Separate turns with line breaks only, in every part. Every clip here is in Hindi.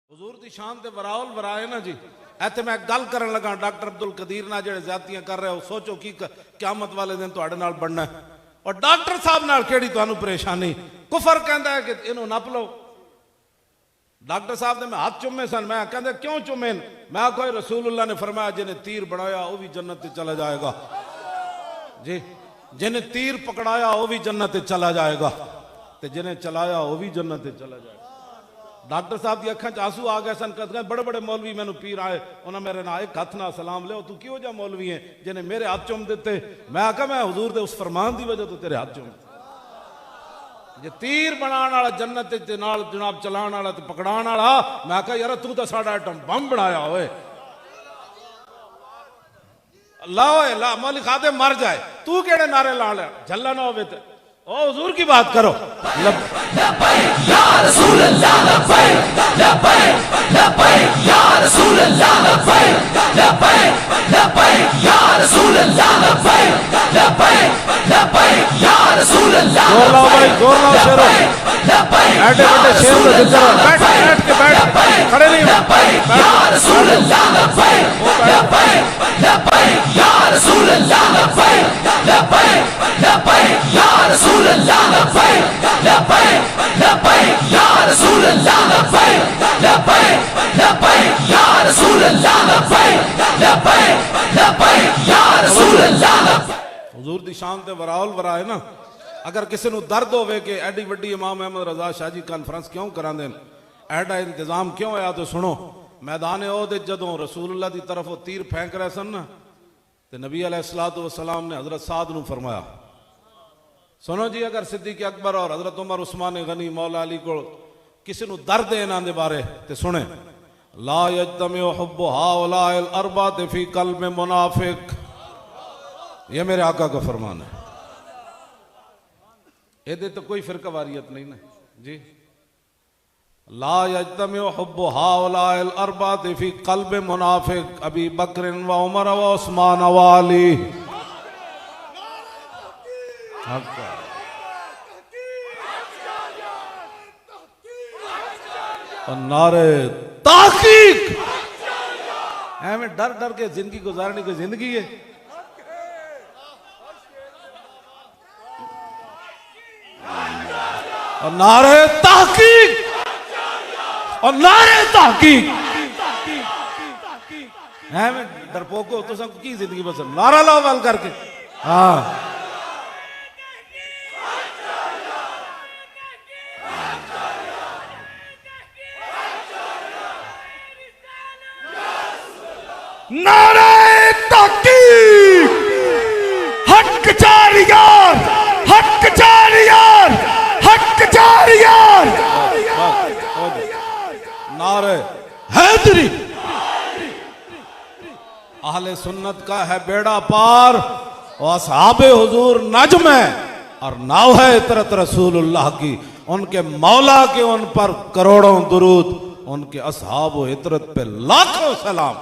हुजूर दी शान ते वराउल वराए ना जी। इत्थे मैं गल करन लगा डॉक्टर अब्दुल कदीर नाल जेड़े ज्यादतियां कर रहे हो, सोचो की क़यामत वाले दिन तुहाडे नाल बनना है। और डॉक्टर साहब नाल केड़ी तुहानू परेशानी? कुफर कहंदा है कि इन्हू नप लो। डॉक्टर साहब ने मैं हाथ चुमे सन, मैं कहंदे क्यों चुमे? मैं कोई रसूलुल्लाह ने फरमाया जिन्हें तीर बनाया वो भी जन्नत ते चला जाएगा जी, जिन्हें तीर पकड़ाया वो भी जन्नत ते चला जाएगा, ते जिन्हें चलाया वो भी जन्नत ते चला जाएगा। डॉक्टर साहब की अखा च आंसू आ गए सन। बड़े बड़े मौलवी मैनू पीर आए, उन्हें मेरे नाल एक हाथ ना सलाम लियो, तू क्यों जा मौलवी है जिन्हें मेरे हाथ चुम दिते? मैं आखा मैं हुजूर दे उस फरमान की वजह तो तेरे हाथ चुम जे तीर बनाने वाला जन्नत ते नाल जनाब चलाने वाला ते पकड़ाने वाला। मैं आखा यार तू तो साडा आइटम बम बनाया होए। अल्लाह अल्लाह मौली खादे मर जाए, तू केड़े नारे ला ले झल्ला ना होवे ते ओ हुजूर की बात करो।
लब्बैक या रसूल अल्लाह, लब्बैक लब्बैक लब्बैक या रसूल अल्लाह, लब्बैक लब्बैक लब्बैक या रसूल अल्लाह, लब्बैक लब्बैक लब्बैक या रसूल अल्लाह।
जोर लाओ भाई, जोर लाओ शेरो।
लब्बैक
ऐटे बड़े शेर का जिक्र बैठ बैठ के बैठ, खड़े नहीं हो।
लब्बैक या रसूल अल्लाह, लब्बैक लब्बैक लब्बैक या रसूल अल्लाह, लब्बैक लब्बैक लब्बैक या रसूल अल्लाह, लब्बैक लब्बैक लब्बैक या रसूल अल्लाह, लब्बैक लब्बैक लब्बैक या रसूल अल्लाह, लब्बैक लब्बैक लब्बैक या रसूल अल्लाह।
हुजूर दी शान ते वराउल वराए ना। अगर किसी को दर्द होवे कि एडी वड्डी इमाम अहमद रजा शाह जी कॉन्फ्रेंस क्यों करांदे, एडा इंतजाम क्यों होया, तो सुनो। मैदान ओहद जदों रसूलुल्लाह दी तरफ वो तीर फेंक रहे सन ना, ते नबी अलैहिस्सलातु वस्सलाम ने हजरत साद नू फरमाया, सुनो जी, अगर सिद्दीक अकबर और हजरत उमर उस्मान गनी मौला अली को किसी को दर्द है इन्हां दे बारे ते सुने, ला यज्तमिउ हुब्बु हाउलाइल अरबात फी कल्ब मुनाफिक। ये मेरे आका का फरमान है। ये तो कोई फिरका वारियत नहीं ना जी। ला यज्तमिउ हुब्बु हाउलाइल अरबात फी कल्ब मुनाफिक अबी बकर व उमर व उस्मान व अली। नारे ताकीक। हमें डर डर के जिंदगी गुजारने की जिंदगी है। और नारे तहकीक, और नारे तहकीक। हमें डरपोको तो सब की जिंदगी बस नारा लाओ वाल करके। हाँ नारे तहकीक, हक जारियार, हक जारियार, हक जारियार। नारे हैदरी। अहले सुन्नत का है बेड़ा पार, और असहाबे हुजूर नज्म है, और नाव है इतरत रसूलुल्लाह की। उनके मौला के उन पर करोड़ों दुरूद, उनके असहाब इतरत पे लाखों सलाम।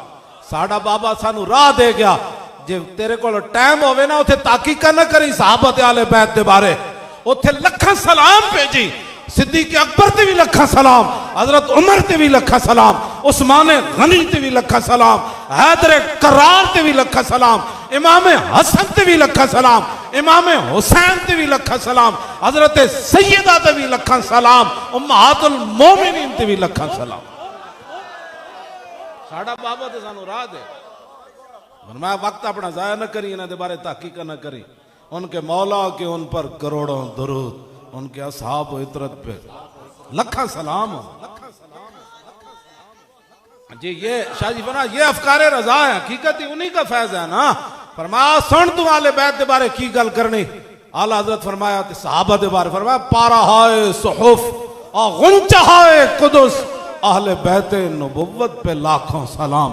साडा बाबा सानू राह दे गया। जे तेरे को टाइम होवे ना उथे ताकीका न करी सहाबत आले बैत दे बारे, उथे लखा सलाम भेजी। सिद्दीक अकबर ते भी लखा सलाम, हजरत उमर ते भी लखा सलाम, उस्मान गनी ते भी लखा सलाम, हैदर करार ते भी लखा सलाम, इमाम हसन ते भी लखा सलाम, इमाम हुसैन ते भी लखा सलाम, हजरत सैयदा ते भी लखा सलाम, उम्महातुल मोमिनीन ते भी लखा सलाम। साडा बाबा तो सानू राह दे। मैं वक्त अपना जाया न करी, इन्हां दे बारे तहकीक न करी। उनके मौला के उन पर करोड़ों दुरूद, उनके असहाब इतरत पे लखा सलाम जी। ये शाहजी बना ये अफकारे रजा है, हकीकत ही उन्हीं का फैज है ना। फरमाया सुन तू आले बैत दे बारे की गल करनी। आला हजरत फरमाया ते सहाबा दे बारे फरमाया, पारा हाय सुहुफ और गुंचा हाय कुदस, अहले बैते नबुव्वत पे लाखों सलाम।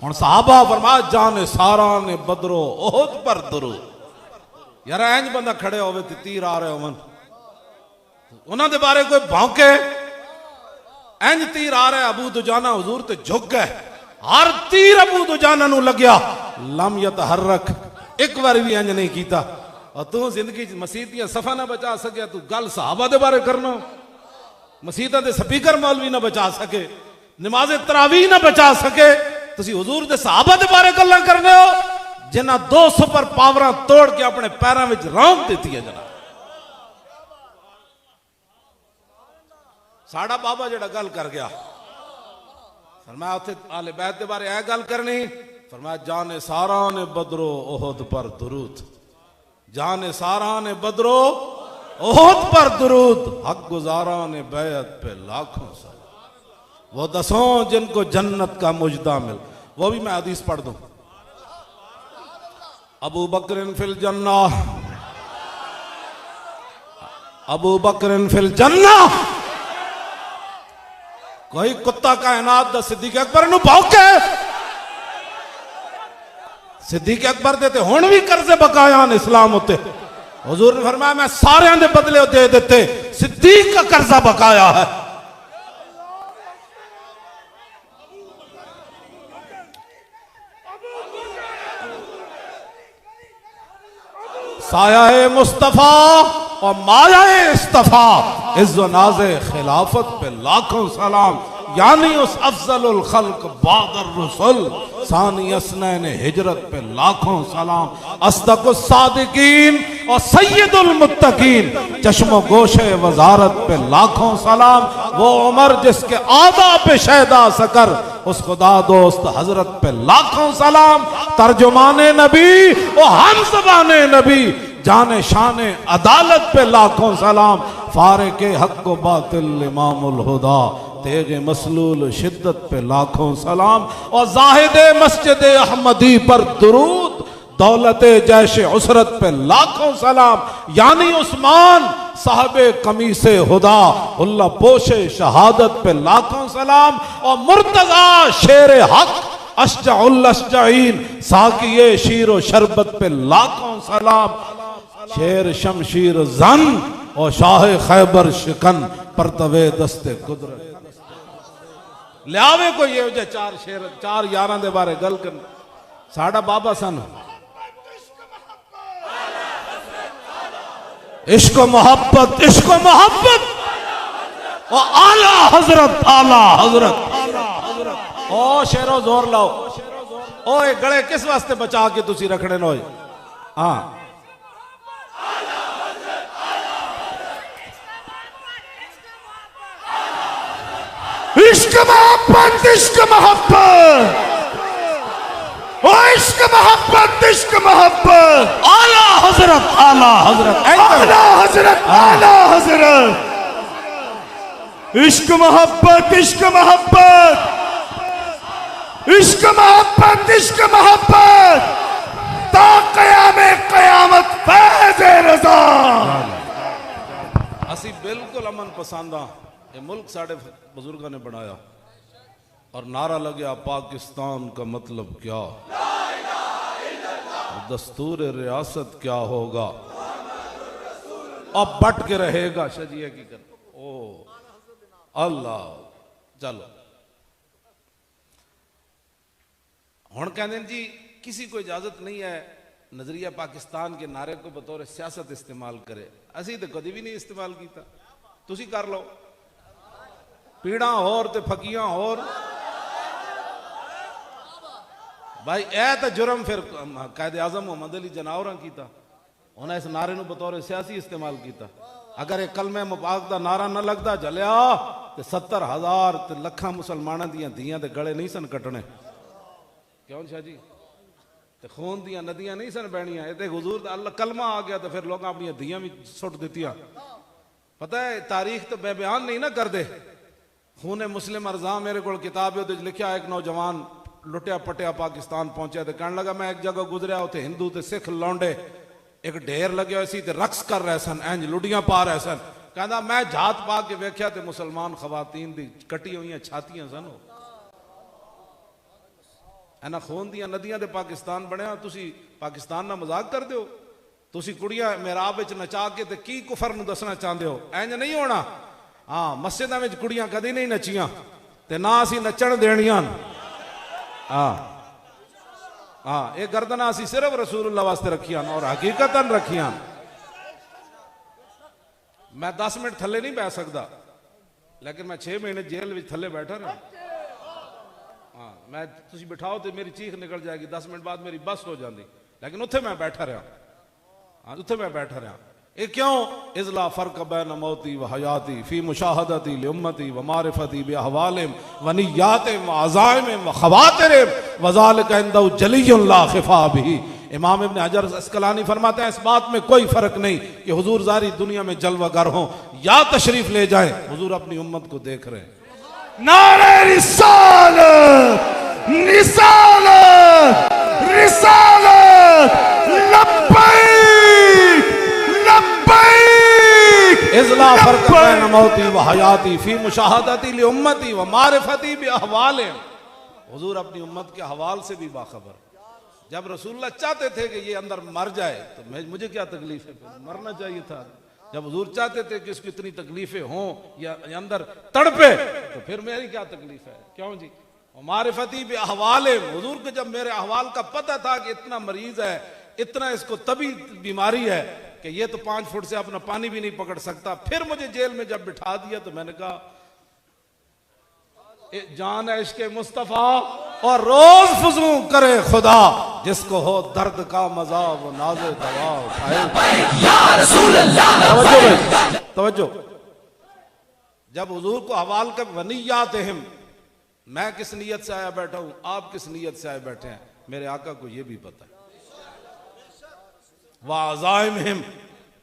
हुण सहाबा फरमाया जाने सारा ने बदरो ओहद पर दुरूद। यार इंज बंदा खड़े होवे ते तीर आ रहे होवन, उन्हां दे बारे कोई भौंके, इंज तीर आ रहा है। अबू दुजाना हुजूर ते झुक गए। हर तीर अबू दुजाना नू लग्या, लम यतहर्रक, एक बार भी इंज नहीं कीता। और तू जिंदगी मसीह दियां सफा ना बचा सके, तू गल सहाबा दे बारे करना। मसीदा के स्पीकर मौलवी ना बचा सके, नमाज तरावी ना बचा सके तुसी हुजूर दे सहाबा दे बारे गल्लां करने हो जिन्हां 2 सुपर पावरां तोड़ के अपने पैरों में रौंद देती है जनाब। साड़ा बाबा जेड़ा गल कर गया फरमाया उथे आले बैत दे बारे ऐ गल करनी फरमाया जाने सारा ने बदरो ओहद पर दुरूद, जाने सारा ने बदरो ओहद पर दुरूद, हक गुजारा ने बैत पे लाखों सलाम, वो 10 जिनको जन्नत का मुजदा मिल। वो भी मैं हदीस पढ़ दूं। अबू बकर फिल जन्ना, अबू बकर फिल जन्ना। कोई कुत्ता कायनात दा सिद्दीक अकबर नूं भौंके, सिद्दीक अकबर देते हुण भी कर्जे बकाया ने इस्लाम उत्ते। हुजूर ने फरमाया मैं सारे दे बदले दे देते, सिद्दीक का कर्जा बकाया है। साया मुस्तफा और माया इस्तफा, इज्जो नाज़े खिलाफत पे लाखों सलाम। यानी उस अफजलुल खल्क बादर रसूल सानी असनैन हिजरत पे लाखों सलाम। अस्दकुस सादिकीन और सैयदुल मुत्तकीन चश्मो गोशे वजारत पे लाखों सलाम। वो उमर जिसके आदा पे शहदा सकर उस खुदा दोस्त हजरत पे लाखों सलाम। तर्जुमाने नबी और हम ज़बाने नबी जाने शाने अदालत पे लाखों सलाम। फारिके हक व बातिल इमामुल हुदा तेगे मसलूल शिद्दत पे लाखों सलाम। और जाहिदे मस्जिद अहमदी पर दुरूद दौलते जैशे उसरत पे लाखों सलाम। यानी उस्मान साहबे कमीसे हुदा उल्ला पोशे शहादत पे लाखों सलाम। और मुर्तजा शेर हक अश्जाउल अश्जाइन साकिये शीरो शरबत पे लाखों सलाम। शेर शमशीर जन और शाह खैबर शिकन परतवे दस्ते कुदरत। लियावे को ये जो 4 शेर 4 यारां दे बारे गल कर। साडा बाबा सन इश्क मोहब्बत, इश्क मोहब्बत और आला हजरत, आला हजरत। ओ शेरो जोर लाओ। ओ गले किस वास्ते बचा के तुसी रखने नो? हाँ इश्क मोहब्बत, इश्क मोहब्बत, ओ इश्क मोहब्बत, इश्क मोहब्बत। आला हजरत, आला हजरत, आला हजरत, आला हजरत। इश्क मोहब्बत, इश्क मोहब्बत, इश्क मोहब्बत, इश्क मोहब्बत ता क़यामे क़यामत फैज़े रज़ा। असी बिल्कुल अमन पसंद हाँ। ये मुल्क साढ़े बुजुर्गों ने बनाया और नारा लगे पाकिस्तान का मतलब क्या, दस्तूर रियासत क्या होगा अब बट के रहेगा शजिया की कर। ओ अल्लाह चलो हुण कहते जी किसी को इजाजत नहीं है नजरिया पाकिस्तान के नारे को बतौर सियासत इस्तेमाल करे। असी तो कभी भी नहीं इस्तेमाल किया, तुसी कर लो। पीड़ा होर ते फकियां होर भाई ए तो जुर्म फिर कायदे आजम मोहम्मद अली जनावरां कीता। उन्हें इस नारे नूं बतौर सियासी इस्तेमाल किया। अगर एक कलमे मुबारक दा नारा न लगता जलिया तो 70,000 ते लखां मुसलमानां दियां धीयां दे गले नहीं सन कटने। क्यों शाह जी? ते खून दियां नदियां नहीं सन बहनियां। ये हुजूर दा अल्लाह कलमा आ गया तो फिर लोग अपनी धीयां भी सुट दित्तियां। पता है तारीख तो बेबयान नहीं ना कर दे। खूने मुस्लिम अर्जा मेरे को किताब है लिखा एक नौजवान लुटिया पटिया पाकिस्तान पहुंचा तो कहने लगा मैं एक जगह गुजरिया उसे हिंदू ते सिख लौंडे एक ढेर लगे हुए सी ते रक्स कर रहे सन, इंज लुडियां पा रहे सन। कहता मैं झात पा के वेख्या तो मुसलमान खवातीन दी कटी हुई छातियां सन। इन्हां खून दियां नदियां दे पाकिस्तान बनया। तुसी पाकिस्तान ना मजाक कर दो। तुसी कुड़ियां मेहराब विच नचा के ते की कुफर नूं दसना चाहते हो? इंज नहीं होना। हाँ मस्जिदां विच कुड़ियां कदी नहीं नचियां ते ना असी नचण देणियां। हाँ हाँ ये गर्दना असी सिर्फ रसूलुल्लाह वास्ते रखियां और हकीकतन रखियां। मैं 10 मिनट थले नहीं बह सकता लेकिन मैं 6 महीने जेल में थले बैठा रहा। हाँ मैं तुसी बिठाओ तो मेरी चीख निकल जाएगी, 10 मिनट बाद मेरी बस हो जाती, लेकिन उत्थे मैं बैठा रहा। हाँ उत्थे मैं बैठा रहा। ये क्यों? इज़ला फ़र्क़ बैन मौती व हयाती फ़ी मुशाहदती लिउम्मती व मारिफती बिअहवालिम व निय्यातिम व अज़ाइमिम व ख़वातिरिम व ज़ालिका इंदहु जलियुन ला ख़िफ़ा बिही। इमाम इब्न हजर अस्क़लानी फरमाते हैं इस बात में कोई फर्क नहीं कि हुजूर ज़ारी दुनिया में जलवागर हों या तशरीफ ले जाएं, हुजूर अपनी उम्मत को देख रहे हैं।
नारे रिसालत, रिसालत, रिसालत, लब्बैक, लब्बैक।
इज़ला फ़र्क़ बैन मौती व हयाती फ़ी मुशाहदती लिउम्मती व मारिफती बिअहवालिम। हुजूर अपनी उम्मत के हवाल से भी बाखबर। जब रसूलुल्लाह चाहते थे कि ये अंदर मर जाए तो मुझे क्या तकलीफ है, मरना चाहिए था। जब हुजूर चाहते थे कि इसको इतनी तकलीफें हों या अंदर तड़पे तो फिर मेरी क्या तकलीफ है? क्यों जी? मारिफती बे अहवाले, हुजूर को जब मेरे अहवाल का पता था कि इतना मरीज है, इतना इसको तभी बीमारी है कि ये तो 5 फुट से अपना पानी भी नहीं पकड़ सकता, फिर मुझे जेल में जब बिठा दिया तो मैंने कहा जान है इश्क़ मुस्तफ़ा और रोज फुजू करे खुदा, जिसको हो दर्द का मजा वो नाज़े दवा उठाए। तवज्जो भाई, तवज्जो। जब हुजूर को हवाल कर वनियातिहिम, मैं किस नीयत से आया बैठा हूं, आप किस नीयत से आए बैठे हैं, मेरे आका को यह भी पता है। वाज़ाइमिहिम,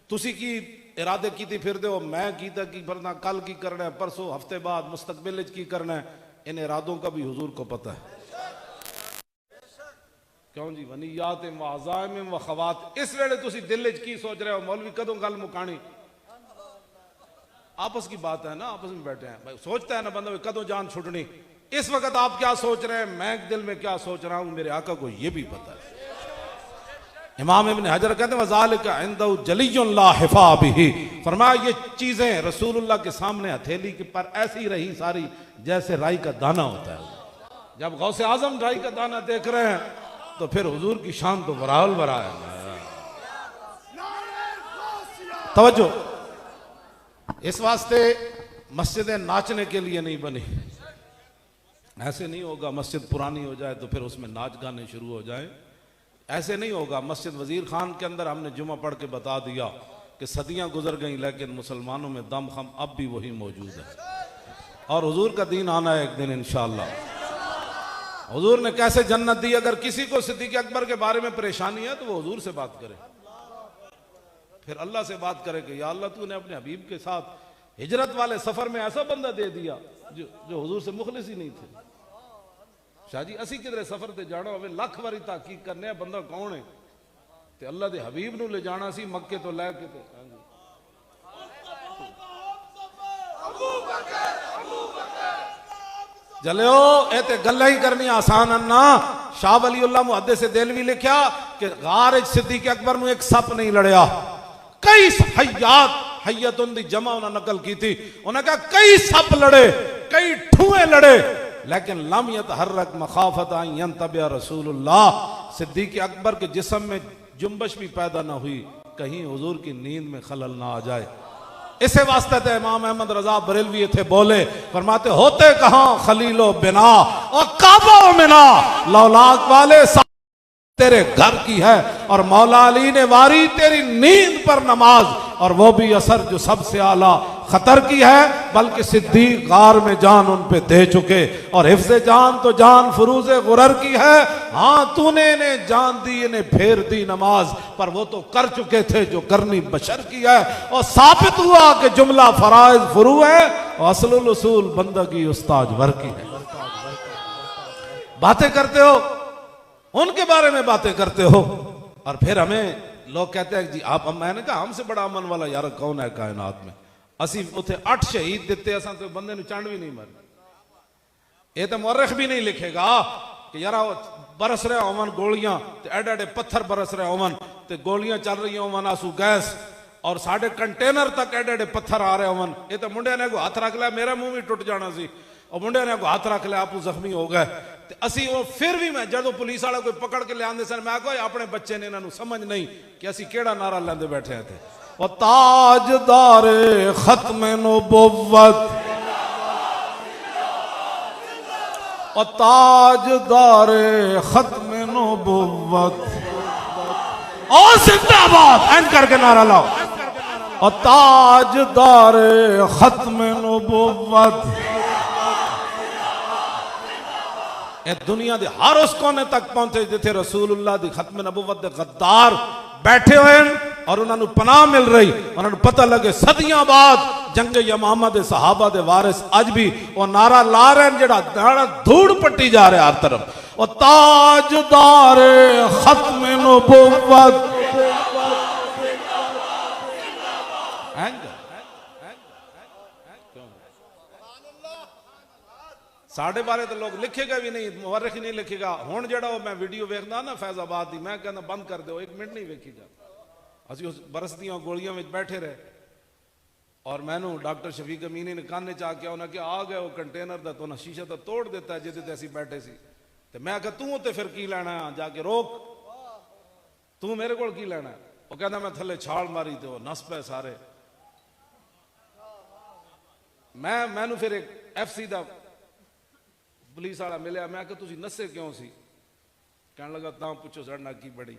तुसी की इरादे की थी फिर दो, मैं की था कि वरना कल की करना है, परसों हफ्ते बाद मुस्तकबिल की करना है, इन इरादों का भी हुजूर को पता है। क्यों जी? वनियात व अज़ाइम व खवात। इस वेले तुसी दिल च की सोच रहे हो, मौलवी कदों गल मुकानी? आपस की बात है ना, आपस में बैठे हैं भाई, सोचता है ना बंदा कदों जान छुटनी। इस वक्त आप क्या सोच रहे हैं, मैं दिल में क्या सोच रहा हूं, मेरे आका को यह भी पता है। इमाम इब्न हजर कहते हैं वज़ालिका इंदहु जलियुन ला हिफा बिही, फरमाया ये चीजें रसूलुल्लाह के सामने हथेली के पर ऐसी रही सारी जैसे राई का दाना होता है। जब गौसे आजम राई का दाना देख रहे हैं तो फिर हुजूर की शान तो बराल बरा है। तवज्जो, इस वास्ते मस्जिदें नाचने के लिए नहीं बनी। ऐसे नहीं होगा मस्जिद पुरानी हो जाए तो फिर उसमें नाच गाने शुरू हो जाए, ऐसे नहीं होगा। मस्जिद वजीर खान के अंदर हमने जुमा पढ़ के बता दिया कि सदियां गुजर गई लेकिन मुसलमानों में दम खम अब भी वही मौजूद है और हुजूर का दीन आना है एक दिन इंशाअल्लाह। हुजूर ने कैसे जन्नत दी। अगर किसी को सिद्दीक़ अकबर के बारे में परेशानी है तो वो हुजूर से बात करे, फिर अल्लाह से बात करे कि या अल्लाह तूने अपने हबीब के साथ हिजरत वाले सफर में ऐसा बंदा दे दिया जो हुजूर से मुखलिस ही नहीं थे। शाह जी असी किधरे सफर ते जाना होवे लख वारी तहकीक करने आ बंदा कौन है, ते अल्लाह दे हबीब नू ले जाना सी मक्के तो लैके ते। जलियो ए ते गल्ला ही करनी आसान अन्ना। शाह वलीउल्लाह मुहद्दिस देलवी लिखा कि गार सिद्दीक़ अकबर नू एक सप नहीं लड़िया, कई हयात हयतुन दी जमा उन्हें नकल की थी। उन्हें कहा कई सप लड़े, कई ठुए लड़े, लेकिन लम यतहर्रक मखाफत अन यंतबिया रसूलुल्लाह, सिद्दीक़ अकबर के जिस्म में जुम्बश भी पैदा ना हुई कहीं हुजूर की नींद में खलल ना आ जाए। इसे वास्ते थे इमाम अहमद रजा बरेलवी थे बोले, फरमाते होते कहां खलीलो बिना और काबा मिना, लौलाक वाले तेरे घर की है और मौला अली ने वारी तेरी नींद पर नमाज, और वो भी असर जो सबसे आला खतर की है, बल्कि सिद्दीक गार में जान उन पे दे चुके और हिफ्ज़े जान तो जान फुरूज़े गुरर की है। हाँ तूने इन्हें जान दी, इन्हें फेर दी नमाज, पर वो तो कर चुके थे जो करनी बशर की है। और साबित हुआ कि जुमला फराइज फुरू है और असलुल उसूल बंदगी उस्ताद वर की है। बातें करते हो उनके बारे में बातें करते हो और फिर हमें लोग कहते हैं जी आप, मैंने कहा हमसे बड़ा अमन वाला यार कौन है कायनात में। असी उथे 8 शहीद दिते, असा तो बंदे नु चंड भी नहीं मर। ये तो मुअर्रिख भी नहीं लिखेगा कि यार बरस रहे होवन गोलियां ते एडे एडे पत्थर बरस रहे होवन ते गोलियां चल रही होवन आंसू गैस और साढ़े कंटेनर तक एडे एडे पत्थर आ रहे होवन। ये तो मुंडे ने को हाथ रख लिया, मेरा मुंह भी टुट जाना सी, और मुंडे ने को हाथ रख लिया, आप जख्मी हो गए। असी वो फिर भी मैं जो पुलिस वाला कोई पकड़ के लिया सन, मैं कोई अपने बच्चे ने इन्होंने समझ नहीं कि असी केड़ा नारा लेंदे बैठे थे। और ताजदारे खत्म नबुव्वत और ताजदारे खत्म नबुव्वत और जिंदाबाद एंड करके नारा लाओ। और ताजदारे खत्म नबुव्वत ए दुनिया दे हर उस कोने तक पहुंचे जिथे रसूलुल्लाह दी खत्म नबुव्वत दे गद्दार बैठे हुए और उन्होंने पनाह मिल रही। उन्होंने पता लगे सदियां बाद जंगे यमामा दे सहाबा दे वारिस अज भी वो नारा ला रहे हैं जेड़ा नारा धूड़ पट्टी जा रहा है हर तरफ। और ताजदारे खत्म नबुव्वत साढ़े बारे तो लोग लिखेगा भी नहीं, मुवर्रिख नहीं लिखेगा। हुण जेड़ा मैं वीडियो वेखदा ना फैजाबाद दी, मैं कहना बंद कर दो, एक मिनट नहीं वेखी जा। असी उस बरस दियां गोलियां में बैठे रहे और मैनू डॉक्टर शफीक अमीनी ने काने चा के उन्हें क्या आ गया वो कंटेनर दा तो ना शीशा तो तोड़ देता है जिदे ते असी बैठे सी। ते मैं कहा तू ते फिर की लेना जाके रोक, तू मेरे कोल की लेना। वो कहना मैं थले छाल मारी तो नस पे सारे। मैनू फिर एक FC दा पुलिस वाला मिले, मैं कहा तुसी नसे क्यों सी? कहने लगा ता पूछो सड़ना की बड़ी।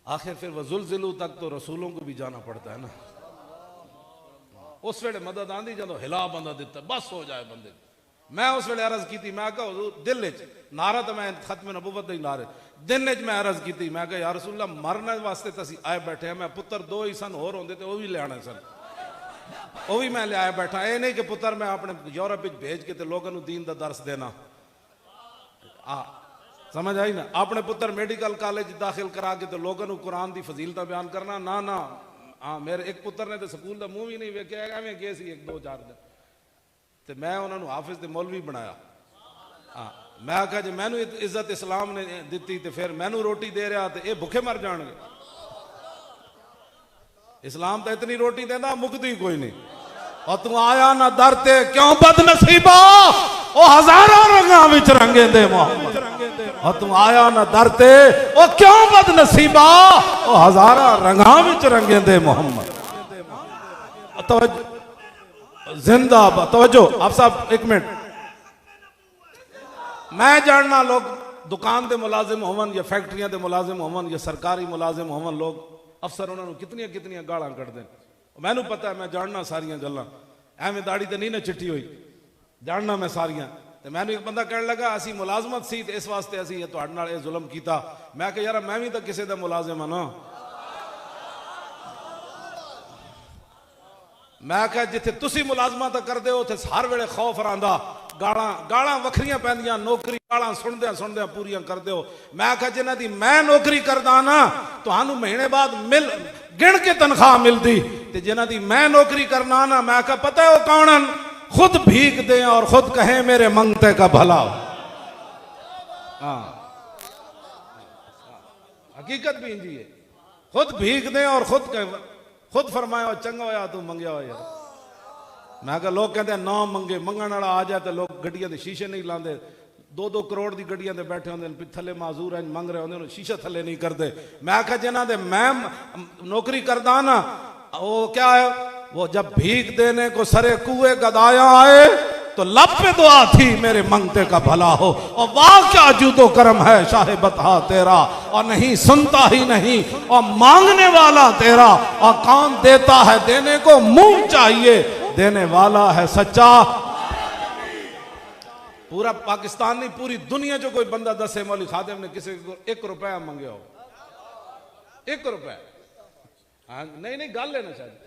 आखिर फिर वजुलजिलू तक तो रसूलों को भी जाना पड़ता है ना। उस वेले मदद आंदी जो हिला बंदा दिता बस हो जाए बंदे। मैं उस वेले अर्ज की थी, मैं कहा दिल नारा तो मैं खत्म नबुव्वत ही नारे दिन मैं अर्ज की थी, मैं कहा या रसूलल्लाह मरने वास्ते तो असी आए बैठे हैं। मैं पुत्र दो ही सन होर होंदे ते वो भी ले आने सन, वो भी मैं लिया बैठा। ये नहीं कि पुत्र मैं अपने यूरोप भेज के लोगों को दीन का दर्श देना। समझ आई ना? अपने पुत्र मेडिकल कॉलेज दाखिल करा के तो लोगों को कुरान की फजीलत बयान करना ना ना। हाँ मेरे एक पुत्र ने तो स्कूल का मुंह भी नहीं वेख्या, एवं गए सी 1-2-4 दिन तो मैं उन्होंने हाफिज ते मौलवी बनाया। हाँ मैं आखा जी मैनू इज्जत इस्लाम ने दी तो फिर मैनू रोटी दे रहा तो ये भुखे मर जाएंगे। इस्लाम तो इतनी रोटी देना मुकती कोई नहीं। और तू आया ना दर ते क्यों बदनसीबा ओ हजारों रंगा विच रंगे दे मोहम्मद। और तू आया ना दर ते ओ क्यों बदनसीबा ओ हजारों रंगा विच रंगे दे मोहम्मद। जिंदाबाद। तवज्जो आप साहब एक मिनट। मैं जानना लोग दुकान दे मुलाजिम होवन या फैक्ट्रियां दे मुलाजिम होवन या सरकारी मुलाजिम होवन, लोग अफसर उन्होंने कितनियां कितनियां गालां कढ़दे। मैनू पता है, मैं जानना सारियां गल्लां। एवं दाड़ी तो नहीं ना चिट्टी हुई, जानना मैं सारियां। तो मैनू एक बंदा कहने लगा असी मुलाजमत सी ते इस वास्ते असी तुहाडे नाल ये जुल्म कीता। मैं कहा यार मैं भी तो किसी दा मुलाजिम हाँ ना। मैं कहा जिथे तुसी मुलाजमा तो करदे हो उथे हर वेले खौफ रहिंदा, गालां वखरियां पैंदियां, नौकरी गालां सुनदे सुनदे पूरियां करदे हो। मैं कहा जिन्हां दी मैं नौकरी करदा ना तुहानू महीने बाद मिल गिण के तनख्वाह मिलती, ते जिन्हां दी मैं नौकरी करना ना मैं कहा पता है वो कौन हन? खुद भीख दे और खुद कहे मेरे मंगते का भला। हाँ हकीकत भी इंजी है, खुद भीख दे और खुद फरमाया चंगा होया तू मंगया हो यार। मैं कहा लोग कहते ना मंगे, मंगण वाला आ जाए तो लोग गड्डियां दे शीशे नहीं लाते। 2-2 करोड़ की गड्डियां दे बैठे होंगे थले माजूर है मंग रहे होंगे, शीशा थले नहीं करते। मैं आखा जिन्हों दे मैं नौकरी करदा ना वो क्या है, वो जब भीख देने को सरे कुएं गदाया आए तो लब पे दुआ थी मेरे मंगते का भला हो। और वाह क्या जूदो करम है शाहे बता तेरा, और नहीं सुनता ही नहीं और मांगने वाला तेरा। और कौन देता है देने को मुंह चाहिए, देने वाला है सच्चा। पूरा पाकिस्तान नहीं पूरी दुनिया जो कोई बंदा दसे मौली खादिम ने किसी को 1 रुपया मंगे हो, 1 रुपया। हाँ नहीं गल लेना चाहिए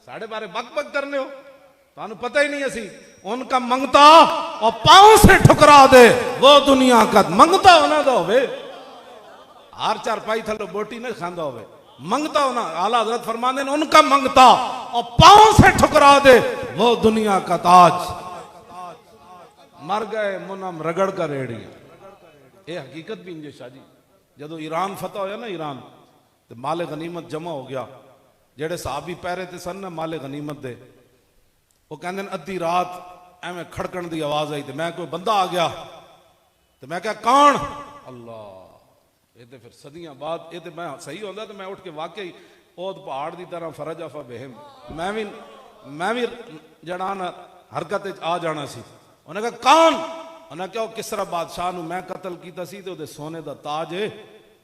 साढ़े बारे बक करने हो, तो पता ही नहीं असी उनका मंगता और पांव से ठुकरा दे वो दुनिया का मंगता होना तो होवे। हर 4 पाई थलो बोटी नहीं खांदा होवे, मंगता होना। आला हजरत फरमाते हैं उनका मंगता और पांव से ठुकरा दे वो दुनिया का ताज। मर गए मुनम रगड़ का रेड़ी। ये हकीकत भी इंजे शाह जी जो ईरान फतह होया ना ईरान तो माले गनीमत जमा हो गया। जेड़े साहबी पैरे ते सन ना माले गनीमत दे, वो कहते अद्धी रात एवं खड़कन की आवाज आई तो मैं कोई बंदा आ गया तो मैं क्या कौन? अल्लाह। ये तो फिर सदियां बाद ये तो मैं सही होता तो मैं उठ के वाकई ओद पहाड़ की तरह फरज आफा बेहम मैं भी जड़ा ना हरकत आ जाना सी। उन्हें कहा कौन? उन्हें क्या किसरा बादशाह नूं मैं कतल कीता सी ते ओदे सोने दा ताज है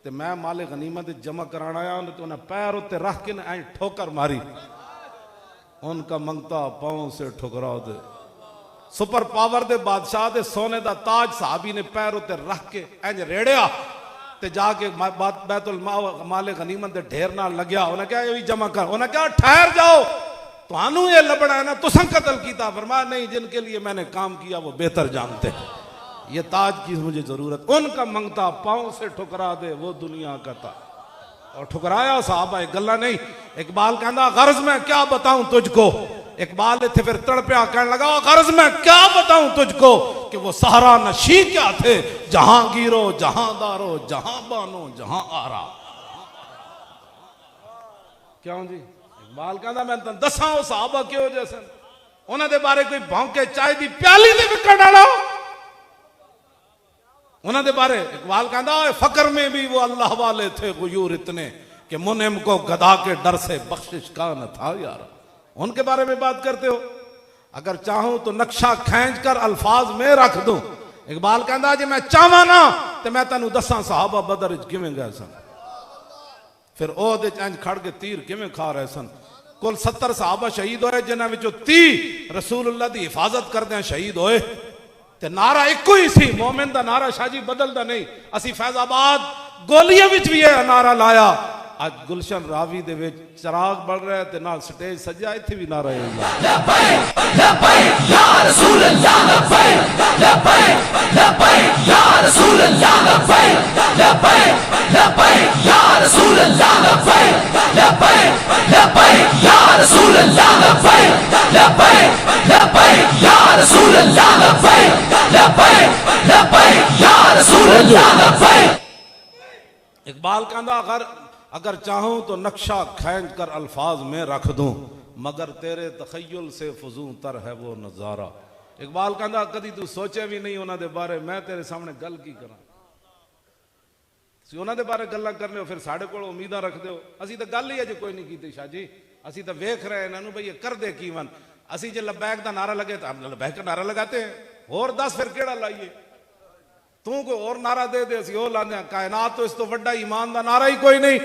ते मैं माले गनीमत जमा कराना आया। उन्हें पैर उत्ते रख के ऐ ठोकर मारी। उनका मंगता पांव से ठुकरा दे। सुपर पावर दे बादशाह दे सोने दा ताज साहबी ने पैर उत्ते रख के इंज रेड़िया ते जाके बैतुल माले गनीमत दे ढेर नाल लग्या। उन्हें क्या ये भी जमा कर। उन्हें क्या ठहर जाओ, तुहानू ये लबड़ा है ना, तुसा कत्ल कीता। फरमाया नहीं, जिनके लिए मैंने काम किया वो बेहतर जानते हैं, ये ताज की मुझे जरूरत। उनका मंगता पांव से ठुकरा दे वो दुनिया का ताज। और ठुकराया साहबा, एक गल्ला नहीं। इकबाल कहना गर्ज मैं क्या बताऊं तुझको। इकबाल इत्थे फिर तड़पिया कहने लगा गर्ज मैं क्या बताऊं तुझको कि वो सहारा नशी क्या थे, जहांगीरो जहांदारो जहां बानो जहां आरा। क्यों जी? इकबाल कहना मैं तुम दसा वो साहबा क्यों जैसे उन्होंने बारे कोई भौंके चाय दी प्याली दे विकट डाला उन्होंने बारे। इकबाल कहना फकर में भी वो अल्लाह वाले थे गुयूर इतने कि मुनिम को गधा के डर से बख्शिश का न था यार। उनके बारे में बात करते हो। अगर चाहूं तो नक्शा खींच कर अल्फाज में रख दूं। इकबाल कहना जी मैं चाहवा ना तो मैं तेन दसा साहबा बदर किवें गए सन, फिर ओहदे इंज खड़ के तीर किवें खा रहे सन। कुल 70 साहबा शहीद होए, जिन्हां विचों 30 रसूलुल्लाह दी हिफाजत करदे शहीद होए। ते नारा इको ही सी, मोमिन दा नारा शाजी बदलदा नहीं। असी फैजाबाद गोलियां विच भी यह नारा लाया। आज गुलशन रावी दे विच चिराग बढ़ रहा है ते नाल स्टेज सजा, इत्थे भी नारा है
लब्बैक लब्बैक या रसूल अल्लाह, लब्बैक लब्बैक लब्बैक या रसूल अल्लाह, लब्बैक लब्बैक लब्बैक या रसूल अल्लाह, लब्बैक लब्बैक लब्बैक या रसूल अल्लाह, लब्बैक लब्बैक लब्बैक या रसूल अल्लाह, लब्बैक लब्बैक लब्बैक या रसूल अल्लाह, लब्बैक।
इकबाल कहता अगर चाहूं तो नक्शा खींच कर अल्फाज में रख दूं, मगर तेरे तखय्युल से फजू तर है वो नजारा। इकबाल कहता कदी तू सोचे भी नहीं उन्होंने बारे, मैं तेरे सामने गल की करा। उन्होंने बारे गल्लां करने हो फिर साढ़े को उम्मीदा रखते हो। असी तो गल ही अजे कोई नहीं की शाह जी। असी तो वेख रहे हैं भाई ये कर दे कीवन। असी जो लब्बैक का नारा लगे तो हम लब्बैक का नारा लगाते हैं। और दस फिर केड़ा लाइए, तू कोई और नारा दे दे, असी वो लाने। कायनात तो इस तो वड्डा ईमान का नारा ही कोई नहीं।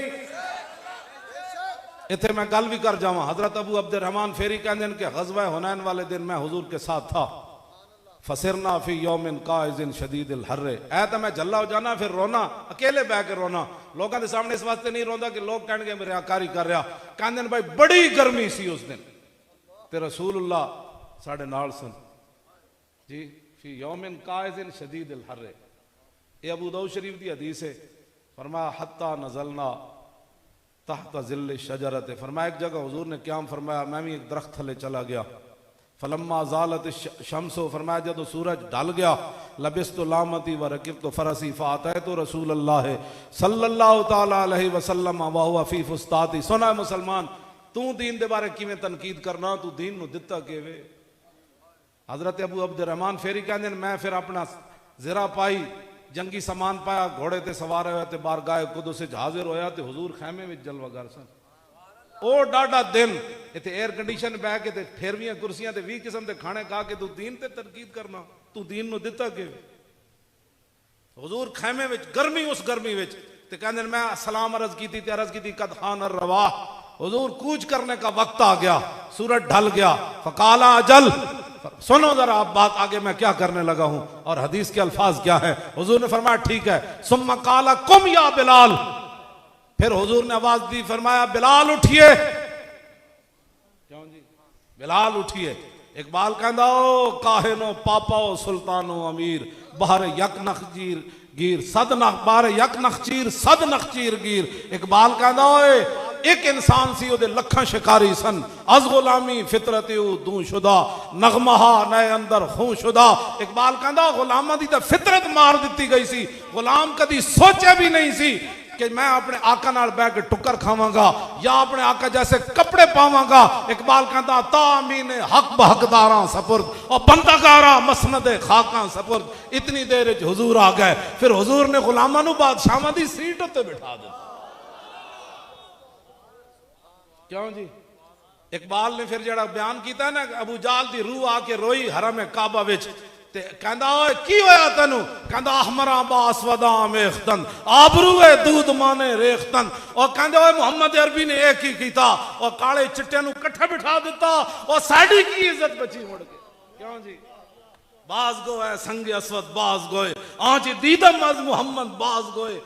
इतने मैं गल भी कर जावा। हजरत अबू अब्दुल रहमान फेरी कहते हैं कि गज़वा हुनैन वाले दिन मैं हुजूर के साथ था। फसिरना फी यौमिन काइज़िन शदीदिल हर्रे। ऐ तो मैं जल्ला हो जाना फिर रोना, अकेले बह के रोना। लोगों के सामने इस वास्ते नहीं रोंदा कि लोग कहेंगे मेरे आकारी कर रहा। कहते भाई बड़ी गर्मी सी उस दिन ते रसूलुल्लाह साढ़े नाल सन जी। फी यौमिन काइज़िन शदीदिल हर्रे, ये अबू दाऊद शरीफ की हदीस है। फरमाया हत्ता नज़लना तहत ज़िल्ल शजरत। फरमाया एक जगह हुजूर ने क्याम फरमाया, मैं भी एक दरख्त थले चला गया। फलम्मा ज़ालत शम्सो, फरमाया जब सूरज ढल गया। लबिस्तु लामती व रकिबतु फरसी फ़अतैतु रसूलल्लाह सल्लल्लाहु तआला अलैहि वसल्लम व हुवा फ़ी फुस्ताती। सुना मुसलमान, तू दीन दे बारे किवें तनकीद करना, तू दीन नूं दिता किवें। हजरत अबू अब्दुल रहमान फेरी कहंदे मैं फिर अपना ज़रा पाई, जंगी समान पाया, घोड़े ते सवार होया ते बारगाह कुदस से हाजिर होया ते हुजूर खैमे में जलवागर सन। ओ डाडा दिन इत्थे एयर कंडीशन बह के ते 18 कुर्सियां ते 20 किस्म के खाने खा के तू दीन ते तनकीद करना, तू दीन नूं दिता कि। हुजूर खैमे में गर्मी, उस गर्मी में ते कहंदे मैं सलाम अर्ज की थी, अर्ज की थी कद खान रवा। हुजूर कूच करने का वक्त आ गया, सूरज ढल गया। फकाला अजल, सुनो जरा आप बात आगे मैं क्या करने लगा हूं और हदीस के अल्फाज क्या है। हुजूर ने फरमाया ठीक है। सुम्मा काला कुम या बिलाल, फिर हुजूर ने आवाज दी, फरमाया बिलाल उठिए। क्यों जी? बिलाल उठिए। इकबाल कहता ओ काहिनो पापाओ सुल्तानो अमीर, बाहर यक नखचीर गिर सद नख, बाहर यक नखचीर सद नखचीर गिर। इकबाल कहता ओए एक इंसान सी ओदे लखा शिकारी सन। अज गुलामी फितरत दू शुदा, नगमहा नए अंदर खूं शुदा। इकबाल कहता गुलामा दी तो फितरत मार दी गई सी। गुलाम कदी सोचे भी नहीं सी कि मैं अपने आका नाल बैठ के टुक्कर खावांगा या अपने आका जैसे कपड़े पावांगा। इकबाल कहता तामीन हक बहकदारा सपुर्द और बंदागारा मसनद खाका सपुर्द। इतनी देर हुजूर आ गए, फिर हुजूर ने गुलामा नू बादशाहां दी सीट उत्ते बिठा दिया। क्यों जी? इकबाल ने फिर जड़ा बयान किया ना, अबू जाल दी रूह आके रोई हरम काबा विच, ते कहंदा ओए की होया तेनू? कहंदा अहमरा बासवदा मेखतन आबरूए दूध माने रेखतन। और कहंदे ओए मुहम्मद अरबी ने एक ही कीता, और काले चिट्टे नु इकट्ठे बिठा दिता, और साडी की इज्जत बची मुड़ के। क्यों जी? बाज गोए संगे असवद बाज गोए, आज दीदम अज मुहम्मद बाज गोए।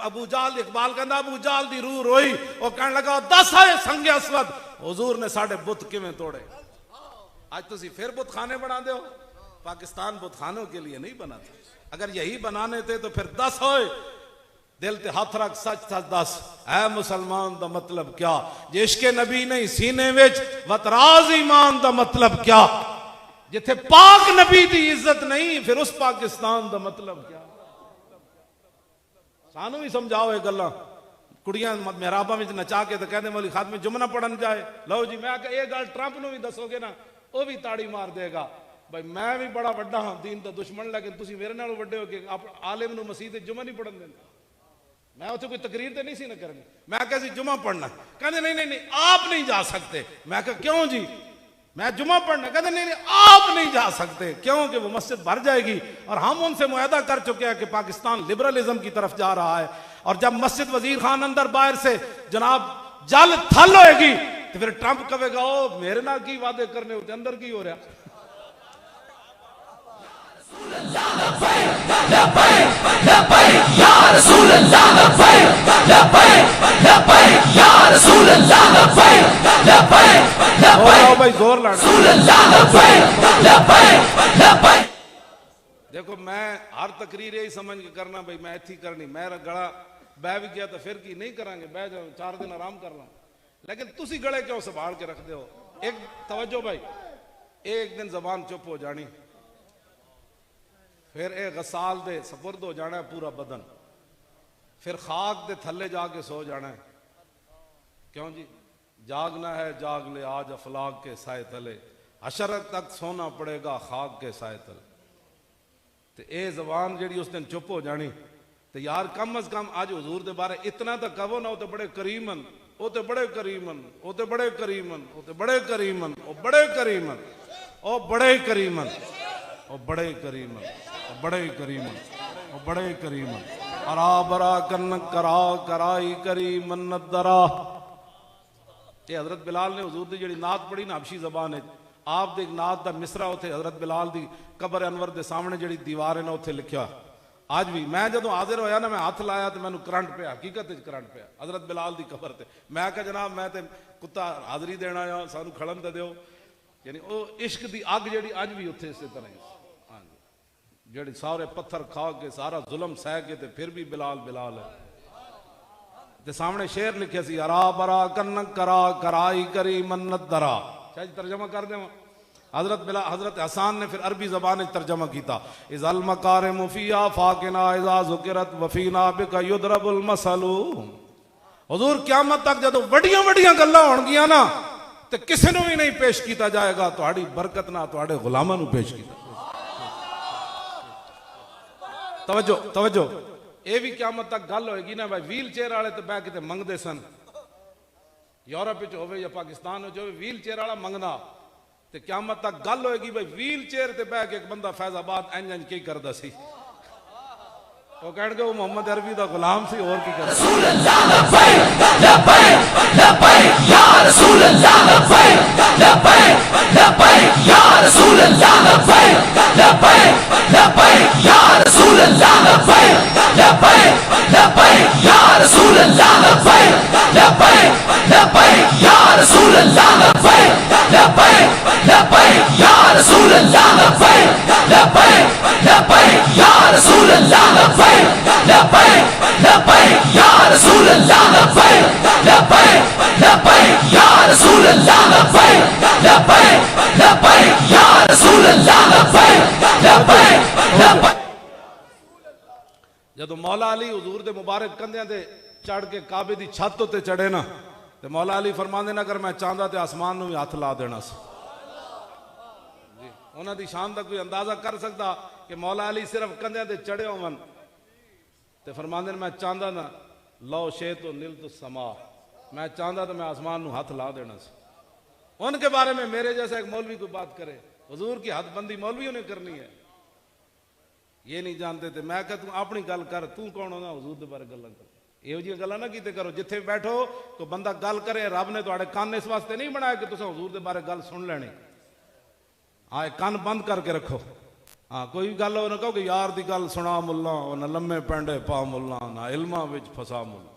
अबू जाल, इकबाल कहंदा अबू जाल दी रूह रोई, और कहने लगा दस है संगे असवद हुजूर ने साडे बुत किवें तोड़े। आज तुसी फिर बुत खाने बना दे हो। पाकिस्तान बुतखानों के लिए नहीं बना था। अगर यही बनाने थे तो फिर 10 होए। दिल ते हाथ रख सच सच दस, ऐ मुसलमान दा मतलब क्या? जिसके नबी नहीं सीने विच वतराज ईमान दा मतलब क्या? जिथे पाक नबी दी इज्जत नहीं, फिर उस पाकिस्तान दा मतलब क्या? सानू भी समझाओ ये गल्ला। कुड़ियां मेहराबा में नचा के तो कहते मौली खातमे जुमना पढ़न जाए। लो जी, मैं ये गल ट्रंप नू भी दसोगे ना, वो भी ताड़ी मार देगा। भाई मैं भी बड़ा वड्डा हाँ दीन का दुश्मन, लेकिन तुम मेरे नालों वड्डे हो के आलिम नू मसीह जुमा नहीं पढ़न देंगे। मैं उत्थे कोई तकरीर तो नहीं सी ना करनी। मैं कहा जुमा पढ़ना, कहते नहीं नहीं नहीं आप नहीं जा सकते। मैं कहा क्यों जी? मैं जुमा पढ़ना, कहते नहीं नहीं आप नहीं जा सकते, क्योंकि वो मस्जिद भर जाएगी। और हम उनसे मुआहदा कर चुके हैं कि पाकिस्तान लिबरलिज्म की तरफ जा रहा है, और जब मस्जिद वजीर खान अंदर बाहर से जनाब जल थल होएगी तो फिर ट्रंप कहेगा ओ मेरे नाल की वादे करने होते, अंदर की हो रहा। भाई जोर लाना। देखो मैं हर तकरीर यही समझ के करना, भाई मैं इतनी करनी, मेरा गला बह भी गया तो फिर की नहीं करांगे, बह जाओ 4 दिन आराम कर ला। लेकिन तुसी गले क्यों संभाल के रखते हो? एक तवज्जो भाई, एक दिन जबान चुप हो जानी, फिर एक गसाल दे सपुर्द हो जाना है पूरा बदन, फिर खाक दे थल्ले जाके सो जाना है। क्यों जी? जागना है जाग ले आज अफलाक के साए तले, हशरत तक सोना पड़ेगा खाक के साए तले। तो ये जबान जी उस दिन चुप हो जानी, तो यार कम अज कम आज हुजूर दे बारे इतना तो कहो ना, वो तो बड़े करीमन, वो तो बड़े करीमन, वो तो बड़े करीमन, वो तो बड़े करीमन, वो बड़े करीमन, ओ बड़े करीमन, ओ बड़े करीमन, ओ बड़े करीमन, ओ बड़े करीमन। अरा बरा कन्न करा कराई करी मन्नत दरा। ये हजरत बिलाल ने हुजूर दी जिहड़ी नात पढ़ी ना हबशी जबान है, आप दे नात दा मिसरा उथे हजरत बिलाल दी कबर अनवर दे सामने जिहड़ी दीवार है ना उथे लिखा। आज भी मैं जदों हाजिर होया ना, मैं हाथ लाया तो मैनू करंट पिया, हकीकत करंट पिया हजरत बिलाल दी कबर ते। मैं कहा जनाब मैं ते कुत्ता हाजरी देना आ, सानू खड़न ते दिओ। यानी वो इश्क दी अग जिहड़ी अज भी उथे इस तरह हाँ जी, जिहड़ी सारे पत्थर खा के सारा जुल्म सह के ते फिर भी बिलाल बिलाल है। ते सामने शेर लिखे सी, अरा बरा कन्न करा कराई करी मन्नत दरा। शायद तर्जमा कर देव। हजरत हसान ने फिर अरबी जबान तर्जमा किया, इज़ल मकार मुफिया फाकिना इज़ा ज़ुकिरत वफीना बिका युदरबुल मसलू। हुजूर क़यामत तक जदों वड्डियां वड्डियां गल्लां होणगियां ना, ते किसी नूं भी नहीं पेश किया जाएगा, तुहाड़ी बरकत ना तुहाडे गुलामां नूं पेश किया। तवज्जो तवज्जो, ये भी क़यामत तक गल होएगी ना भाई, व्हील चेयर वाले तो बह के मंगते सन, यूरोप हो या पाकिस्तान हो, व्हील चेयर वाला मंगना, तो क़यामत तक गल होएगी भाई व्हील चेयर ते बह के एक बंदा फैजाबाद इंज इंज की करदा सी, वो कहणगे वो मोहम्मद अरबी दा गुलाम सी, और की करदा। जदों मौला अली हुजूर दे मुबारक कंधियां ते चढ़ के काबे दी छत उत्ते चढ़े ना, ते मौला अली फरमांदे ना, अगर मैं चाहता तो आसमान नूं भी हथ ला देना सी। उन्हां दी शान दा कोई अंदाजा कर सकता कि मौला अली सिर्फ कंधियां ते चढ़े होवन ते फरमांदे मैं चाहता ना लो शे तो नील तो समा, मैं चाहता तो मैं आसमान नूं हथ ला देना सी। उनके बारे में मेरे जैसा एक मौलवी कोई बात करे, हुजूर की हदबंदी मौलवियों ने करनी है, ये नहीं जानते थे। मैं कह तू अपनी गल कर, तू कौन होना हुजूर के बारे गल्लां कर। ਇਹੋ ਜਿਹੀਆਂ ਗੱਲਾਂ ਨਾ ਕੀਤੇ ਕਰੋ। जिथे बैठो तो बंदा गल करे, रब ने तुहाडे कान इस वास्ते नहीं बनाया कि तुसीं हुजूर के बारे गल सुन लेनी। हाँ, कान बंद करके रखो। हाँ, कोई गल हो ना कहो कि यार दी गल सुना मुल्ला, ना लम्मे पेंडे पा मुल्ला, ना इल्मां विच फसा मुल्ला।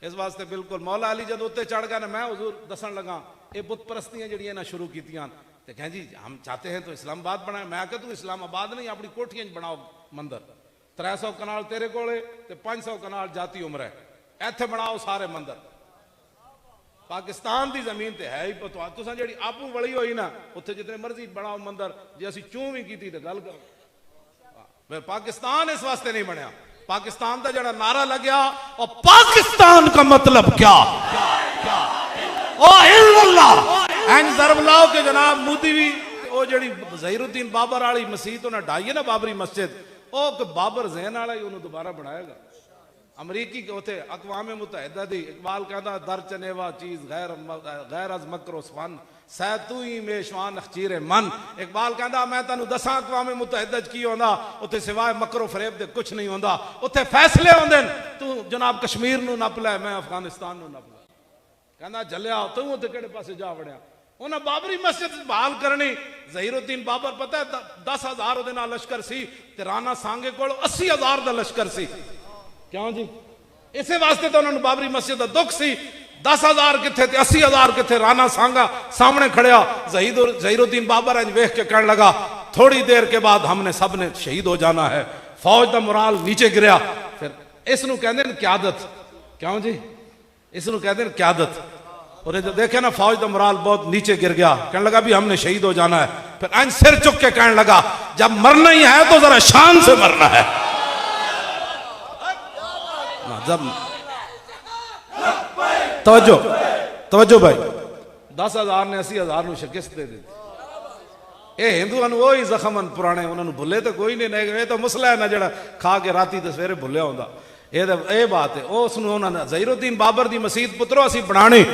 इस वास्ते बिल्कुल मौला अली जब उत्ते चढ़ गया ना, मैं हुजूर दसन लगा ये बुत परस्तियां जड़ियां ना शुरू कीतियां ते कहें जी हम चाहते हैं तो इस्लामाबाद बनाए। मैं कह तू इस्लामाबाद नहीं अपनी कोठियां बनाओ मंदिर, 300 कनाल तेरे कोले ते 500 कनाल जाती उम्र है, इत्थे बनाओ सारे मंदिर। पाकिस्तान की जमीन ते है ही तुसां जेहड़ी आपू वली होई ना, उत्थे जितने मर्जी बनाओ मंदिर, जे असीं चूं भी कीती ते गल करो। फिर पाकिस्तान इस वास्ते नहीं बनया। पाकिस्तान का जड़ा नारा लग्या, और पाकिस्तान का मतलब क्या, जरब लाओ के जनाब मोदी भी वो जड़ी ज़हीरुद्दीन बाबर वाली मसीत उन्हें ढाई है ना, बाबरी मस्जिद, वो बाबर ज़हन वाला ही उन्होंने दोबारा बनाएगा। अमरीकी के उथे अक़वाम मुत्तहिदा दी इकबाल कहता दर चनेवा चीज गैर अज मकरो फन सै तू ही मेशवान अखचीरे मन। इकबाल कहता मैं तेन दसा अक़वाम मुत्तहिदा च की होंदा, उथे सिवाय मकरो फरेब दे कुछ नहीं होंदा। उथे फैसले होंदे न, तू जनाब कश्मीर नू नप लै, मैं अफगानिस्तान नू नप लै। कहता जलिया तू उथे केड़े पासे जा वड़िया। उन्हें बाबरी मस्जिद बहाल करनी। ज़हीरुद्दीन बाबर पता है 10,000 उहदे नाल लश्कर सी, ते राणा सांगे कोल 80,000 दा लश्कर सी। क्यों जी? इसे वास्ते तो उन्होंने बाबरी मस्जिद का दुख सी। 10,000 किथे ते 80,000 किथे। राणा सांगा सामने खड़िया, ज़हीरुद्दीन बाबर अज वेख के कहने लगा थोड़ी देर के बाद हमने सब ने शहीद हो जाना है। फौज का मुराल नीचे गिरया। फिर इसनू कहते हैं क्यादत। क्यों जी? इसनू कहते हैं क्यादत। और जब देखे ना फौज का मुराल बहुत नीचे गिर गया, कहने लगा भी हमने शहीद हो जाना है। फिर अज सिर चुक के कहने लगा जब मरना ही है तो जरा शान से मरना है। जब तवज्जो तवज्जो भाई, 10,000 ने 80,000 को शिकस्त दे दी। ये हिंदुओं वो ही जख्म पुराने, उन्होंने भुले तो कोई नहीं। ये तो मुसला है ना जड़ा खा के राती तो सवेरे भुलिया होंदा। ये बात है। उन्होंने ज़हीरुद्दीन बाबर की मसीत पुत्रो असी बनानी।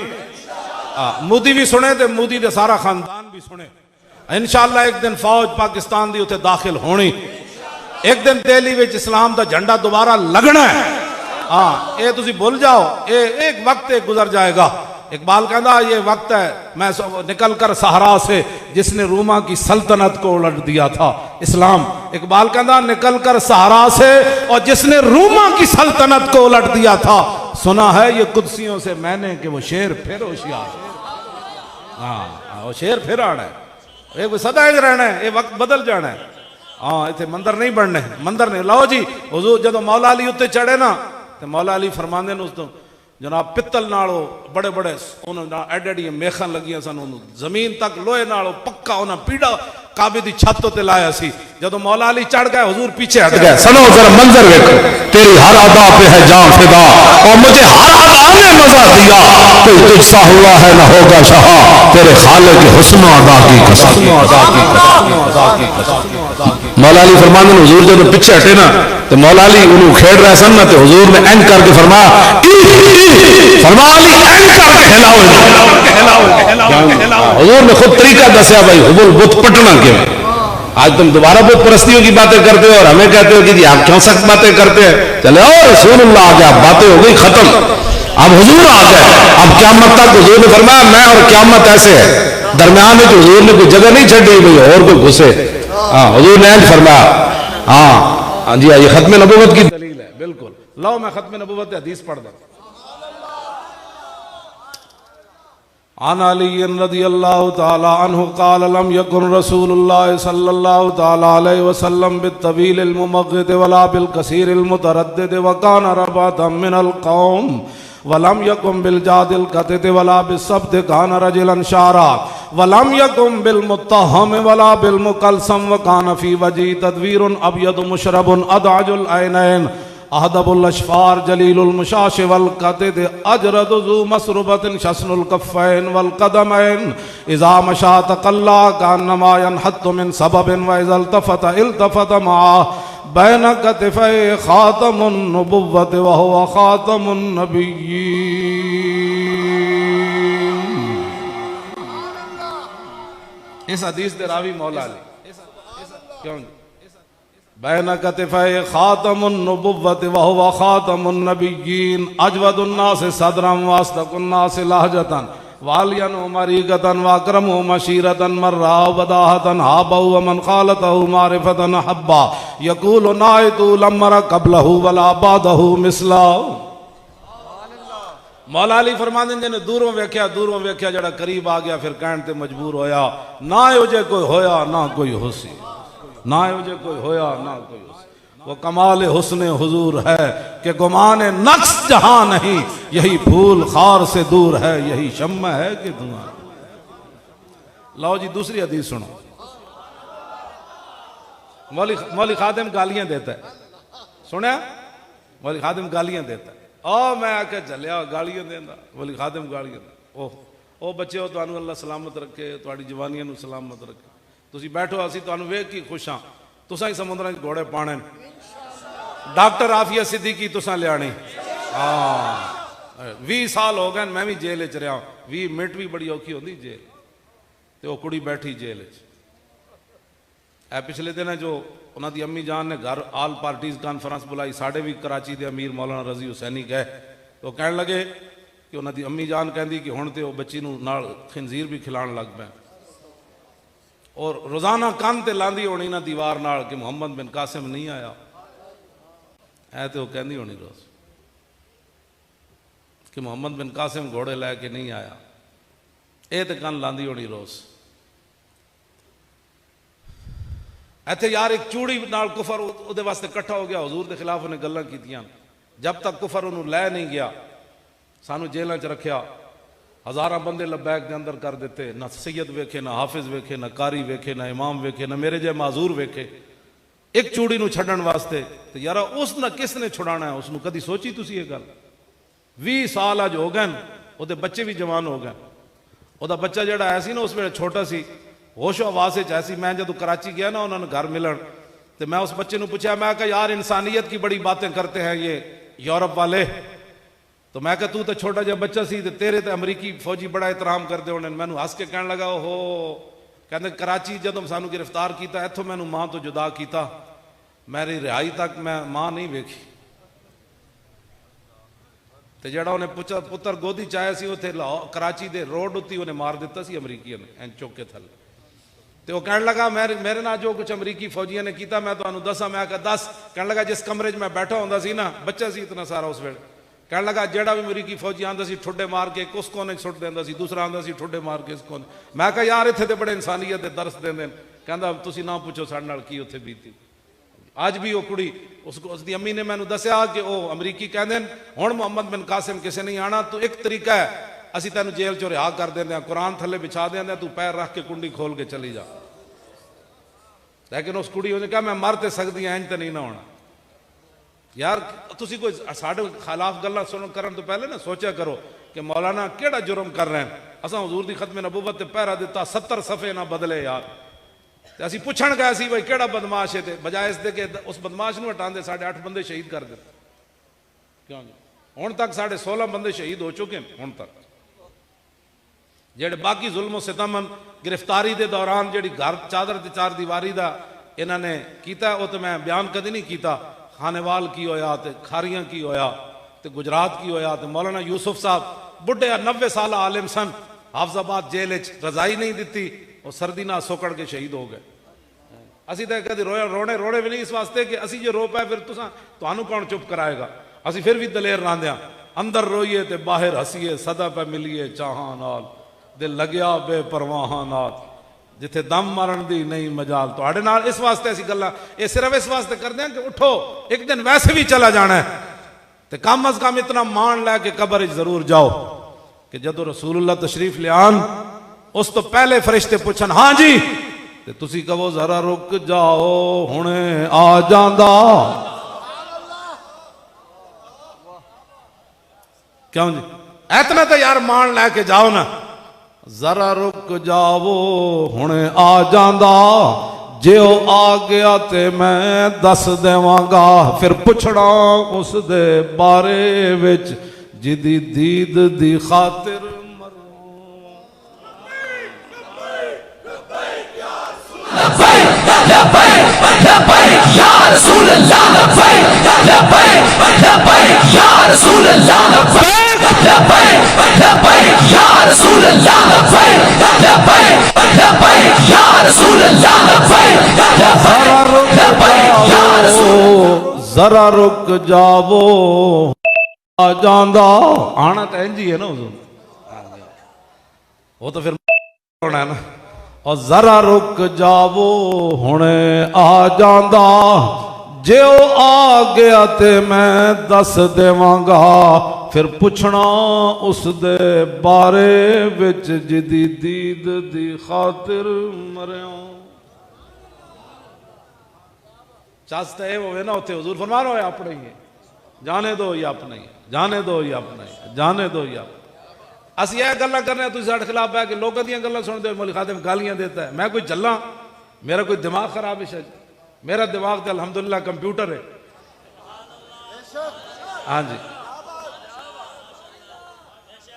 मोदी भी सुने तो मोदी के सारा खानदान भी सुने। इंशाअल्लाह एक दिन फौज पाकिस्तान की उत्थे दाखिल होनी। एक दिन दिल्ली में इस्लाम का झंडा दोबारा लगना है। हाँ, ये तुसी भूल जाओ, ये एक वक्त एक गुजर जाएगा। इकबाल कहता ये वक्त है मैं निकल कर सहरा से जिसने रूमा की सल्तनत को उलट दिया था इस्लाम। इकबाल कहता निकल कर सहरा से और जिसने रूमा की सल्तनत को उलट दिया था, सुना है ये कुदसियों से मैंने कि वो शेर फिर होशियार। हाँ, वो शेर फिर आना है, ये सदा रहना है, ये वक्त बदल जाना है। हाँ, इतने मंदिर नहीं बनने, मंदिर नहीं। लो जी हुजूर जो मौला अली उत्ते चढ़े ना, तो मौला अली फरमांदे ने उस तो जनाब पित्तल नालों बड़े बड़े उन्होंने एड एडियां मेखां लगियां सन, जमीन तक लोहे नालों पक्का उन्हें पीड़ा काबे दी छत ते लाया सी। जदों मौला अली चढ़ गए हुजूर पीछे हट गए।
सुनो जरा मंजर देखो, तेरी हर अदा पे है जान फिदा और मुझे हर अदा ने मजा दिया। कोई तुझसा हुआ है ना होगा शहा, तेरे खाले के हुस्न अदा की कसम। मौला अली फरमाते हैं हुजूर जब पीछे हटे ना तो मौला अली उन्हें खेड़ रहे सन ना, तो हुजूर ने एंड करके फरमाया हुजूर ने खुद तरीका दसिया भाई हुबुल बुत पटना के। आज तुम दोबारा बुत परस्तियों की बातें करते हो और हमें कहते हो कि जी आप क्यों सख्त बातें करते हैं। चले और रसूलुल्लाह आ गया, बातें हो गई खत्म, अब हुजूर आ गए। अब क़यामत तक हुजूर ने फरमाया मैं और क़यामत ऐसे है, दरम्यान में हुजूर ने कोई जगह नहीं छड़ी भाई और कोई घुसे। हाँ, हुजूर ने एंड फरमाया। हाँ जी, ये खत्म नबूवत की
दलील है। बिल्कुल लो मैं खत्म नबूवत हदीस पढ़ दूं। अन अली रज़ियल्लाहु तआला अन्हु क़ाल लम यकुन रसूलुल्लाह सल्लल्लाहु तआला अलैहि वसल्लम बित्तवील मुमग़्गिद वला बिल कसीर मुतरद्दिद व कान रबातम मिनल कौम वलम यकुम बिल जादिल कतिद वला बिस्सब्द कान रजुलन शारा वलम यकुम बिल मुत्तहम वला बिल मुकलसम व कान फी वजी तदवीरुन अबयद मुशरबुन अदाजुल ऐनैन अहदबुल अशफार जलीलुल मुशाश वल कतिद अजरद ज़ू मसरुबतिन शस्नुल कफ़ैन वल कदमैन इज़ा मशा तक़ल्ला कान्नमा यनहत्तु मिन सबबिन व इज़ा इल्तफ़त मा बैन कतिफ़ै ख़ातमुन नबुव्वत व हुवा ख़ातमुन नबिय्यीन। इस हदीस दे रावी मौला अली क्यों बैन कतिफै खातमुन नबुव्वत व हुवा खातमुन नबिय्यीन अजवदुन नास सदरन व असदकुन नास लहजतन वालियन उमरीगतन व अकरमु मशीरतन मर्रा वदाहतन हाबहु व मन खालतहु मारिफतन हब्बा यकूलु नाइतु लमर कबलहु वला बादहु मिसला। मौला अली फरमांदे ने दूरों वेख्या जड़ा करीब आ गया फिर कहण ते मजबूर होया ना उजे कोई होया ना कोई होसी ना उजे कोई होया ना कोई होसी। वो कमाल हुस्न हुजूर है कि गुमान नक्स जहां नहीं यही फूल खार से दूर है यही शम्मा है कि धुआं। लो जी दूसरी हदीस सुनो। मौली खादिम गालियां देता है सुनिया मौली खादिम गालियां देता है मैं आके चलिया गालियां देंदा मौली खादिम गालियां ओ बच्चे हो तुहानू अल्लाह सलामत रखे तुहाडी जवानियां नू सलामत रखे तुसी बैठो असी तुहानू वेख के खुश हां तुसां ही समुद्रां च घोड़े पाने डॉक्टर आफिया सिद्दीकी तुसां लियानी 20 साल हो गए मैं भी जेल च रहा 20 मिनट भी बड़ी औखी होंदी जेल ते ओ कुड़ी बैठी जेल च पिछले दिन जो उन्हों की अम्मी जान ने घर आल पार्टीज कॉन्फ्रेंस बुलाई साढ़े भी कराची के अमीर मौलाना रजी हुसैनी गए तो कह लगे कि उन्होंने अम्मी जान कहती कि हुण तो बच्ची नाल खिंजीर भी खिलाण लग पे और रोजाना कंन ते लांदी होनी ना दीवार नाल कि मुहम्मद बिन कासिम नहीं आया ऐ तो कहती होनी रोज कि मुहम्मद बिन कासिम घोड़े लैके नहीं आया ये तो कंन लांदी होनी रोज। इत्थे यार एक चूड़ी नाल कुफर उहदे वास्ते इकट्ठा हो गया हजूर के खिलाफ उन्हें गल्लां कीतियां जब तक कुफर उन्होंने लै नहीं गया सानू जेलों च रखिया हज़ारां बंदे लबैक के अंदर कर देते ना सैयद वेखे ना हाफिज वेखे ना कारी वेखे ना इमाम वेखे ना मेरे जे माजूर वेखे एक चूड़ी नू छड्डण वास्ते तो यार उस ना किसने छुड़ाना है उसनू कदी सोची तुसी ये गल 20 साल अज हो गए उहदे बच्चे भी जवान हो गए उहदा बच्चा जिहड़ा आया सी ना उस वेले छोटा सी होशो आवाज ऐसी मैं जब कराची गया ना उन्होंने घर मिलन तो मैं उस बच्चे ने पूछा मैं कहा यार इंसानियत की बड़ी बातें करते हैं ये यूरोप वाले तो मैं कहा तू तो छोटा जहा बच्चा सी तो तेरे तो अमरीकी फौजी बड़ा एहतराम करते होने मैनू हस के कहने लगा हो कहते कराची जदों सानू गिरफ्तार किया इतों मैनू मां तो जुदा किया मेरी रिहाई तक मैं मां नहीं वेखी तो जड़ा उन्हें पुत्र गोदी चाया सी उत्थे कराची के रोड उत्ती उन्हें मार दिता सी अमरीकियों ने एं चौके थले तो वह कह लगा मेरे ना जो कुछ अमरीकी फौजियों ने किया मैं तुम्हें दसा मैं आखा दस कह लगा जिस कमरे मैं बैठा होंदा सी ना बच्चा सी इतना सारा उस वेले कह लगा जेड़ा भी अमरीकी फौजी आंदा सी ठुड्डे मार के उस कोने सुट देंदा सी दूसरा आंदा सी ठुड्डे मार के इस कोने मैं कहा यार इत्थे ते बड़े इंसानियत दे दर्स देंदे कहंदा तुसी ना पूछो साडे नाल की उत्थे बीती अज भी वो कुड़ी उसकी अम्मी ने मैनू दसिया कि वह अमरीकी कहते हुण मुहम्मद बिन कासिम किसी नहीं आना तो एक तरीका है असी तेन जेल चो रिहा कर देंगे कुरान थले बिछा देंगे तू पैर रख के कुंडी खोल के चली जा लेकिन उस कुड़ी ने कहा मैं मर तो सकती इंज तो नहीं ना होना यार तुसी कोई साढ़े खिलाफ गल्लां सुन करन तो पहले ना सोचा करो कि मौलाना केड़ा जुर्म कर रहे हैं असा हजूर की खत्म नबूवत पहरा दिता 70 सफ़े ना बदले यार असी पुछण गए सी भाई केड़ा बदमाश है बजाय इस दे के उस बदमाश नूं हटांदे साढ़े 8 बंदे शहीद कर दिते क्यों हुण तक साढ़े 16 बंदे शहीद हो चुके हैं हुण तक जेड़े बाकी जुल्म सितम गिरफ्तारी के दौरान जी घर चादर ते चार दीवारी का इन्होंने किया वो तो मैं बयान कदी नहीं किया खानेवाल की होया तो खारियां की होया तो गुजरात की होया तो मौलाना यूसुफ साहब बुढ़े 90 साल आलिम सन हाफजाबाद जेल रजाई नहीं दी और सर्दी ना सोकड़ के शहीद हो गए असी तो कभी रोने रोने भी नहीं इस वास्ते कि असी जो रो पाए फिर तुहानू कौन चुप कराएगा असी फिर भी दलेर रहांदे अंदर रोईए तो बाहर हसीए सदा पे मिलीए चाहां नाल दिल लग्या बेपरवाहां नाल जिथे दम मारन दी नहीं मजाल तुहाडे नाल इस वास्ते असी गल्लां ये सिर्फ इस वास्ते करते हैं कि उठो एक दिन वैसे भी चला जाना है तो कम अज कम इतना मान लैके कबर जरूर जाओ कि जदों रसूलुल्लाह तशरीफ लियान उस तो पहले फरिश्ते पूछन हाँ जी ते तुसी कहो जरा रुक जाओ हुणे आ जांदा क्यों जी इतना तो यार मान लैके जाओ ना जरा रुक जाओ हुणे आ जांदा जे ओ आ गया ते मैं दस देवांगा फिर पुछड़ा उस दे बारे विच जिदी दीद दी खातिर
या रसूल अल्लाह लब्बैक या रसूल अल्लाह लब्बैक या रसूल अल्लाह लब्बैक या रसूल अल्लाह
जरा रुक जावो आ जांदा आना तो इंज ही है ना हुजूर वो तो फिर होना है ना और जरा रुक जावो हुणे आ जांदा जे ओ आ गया ते मैं दस देवांगा फिर पुछना उस दे बारे विच जिदी दीद दी खातिर मरिया चाहता है वो ना उथे हुजूर फरमा रहे हो अपने ही है जाने दो या अपना ही जाने दो या अपना ही जाने दो या असं यह गल्ला करने तुम साढ़े खिलाफ है कि लोगों दी गल्ला सुनते हो मौलवी खादिम गालियां देता है मैं कोई जल्ला मेरा कोई दिमाग खराब है शायद मेरा दिमाग तो अल्हम्दुलिल्लाह कंप्यूटर है हाँ जी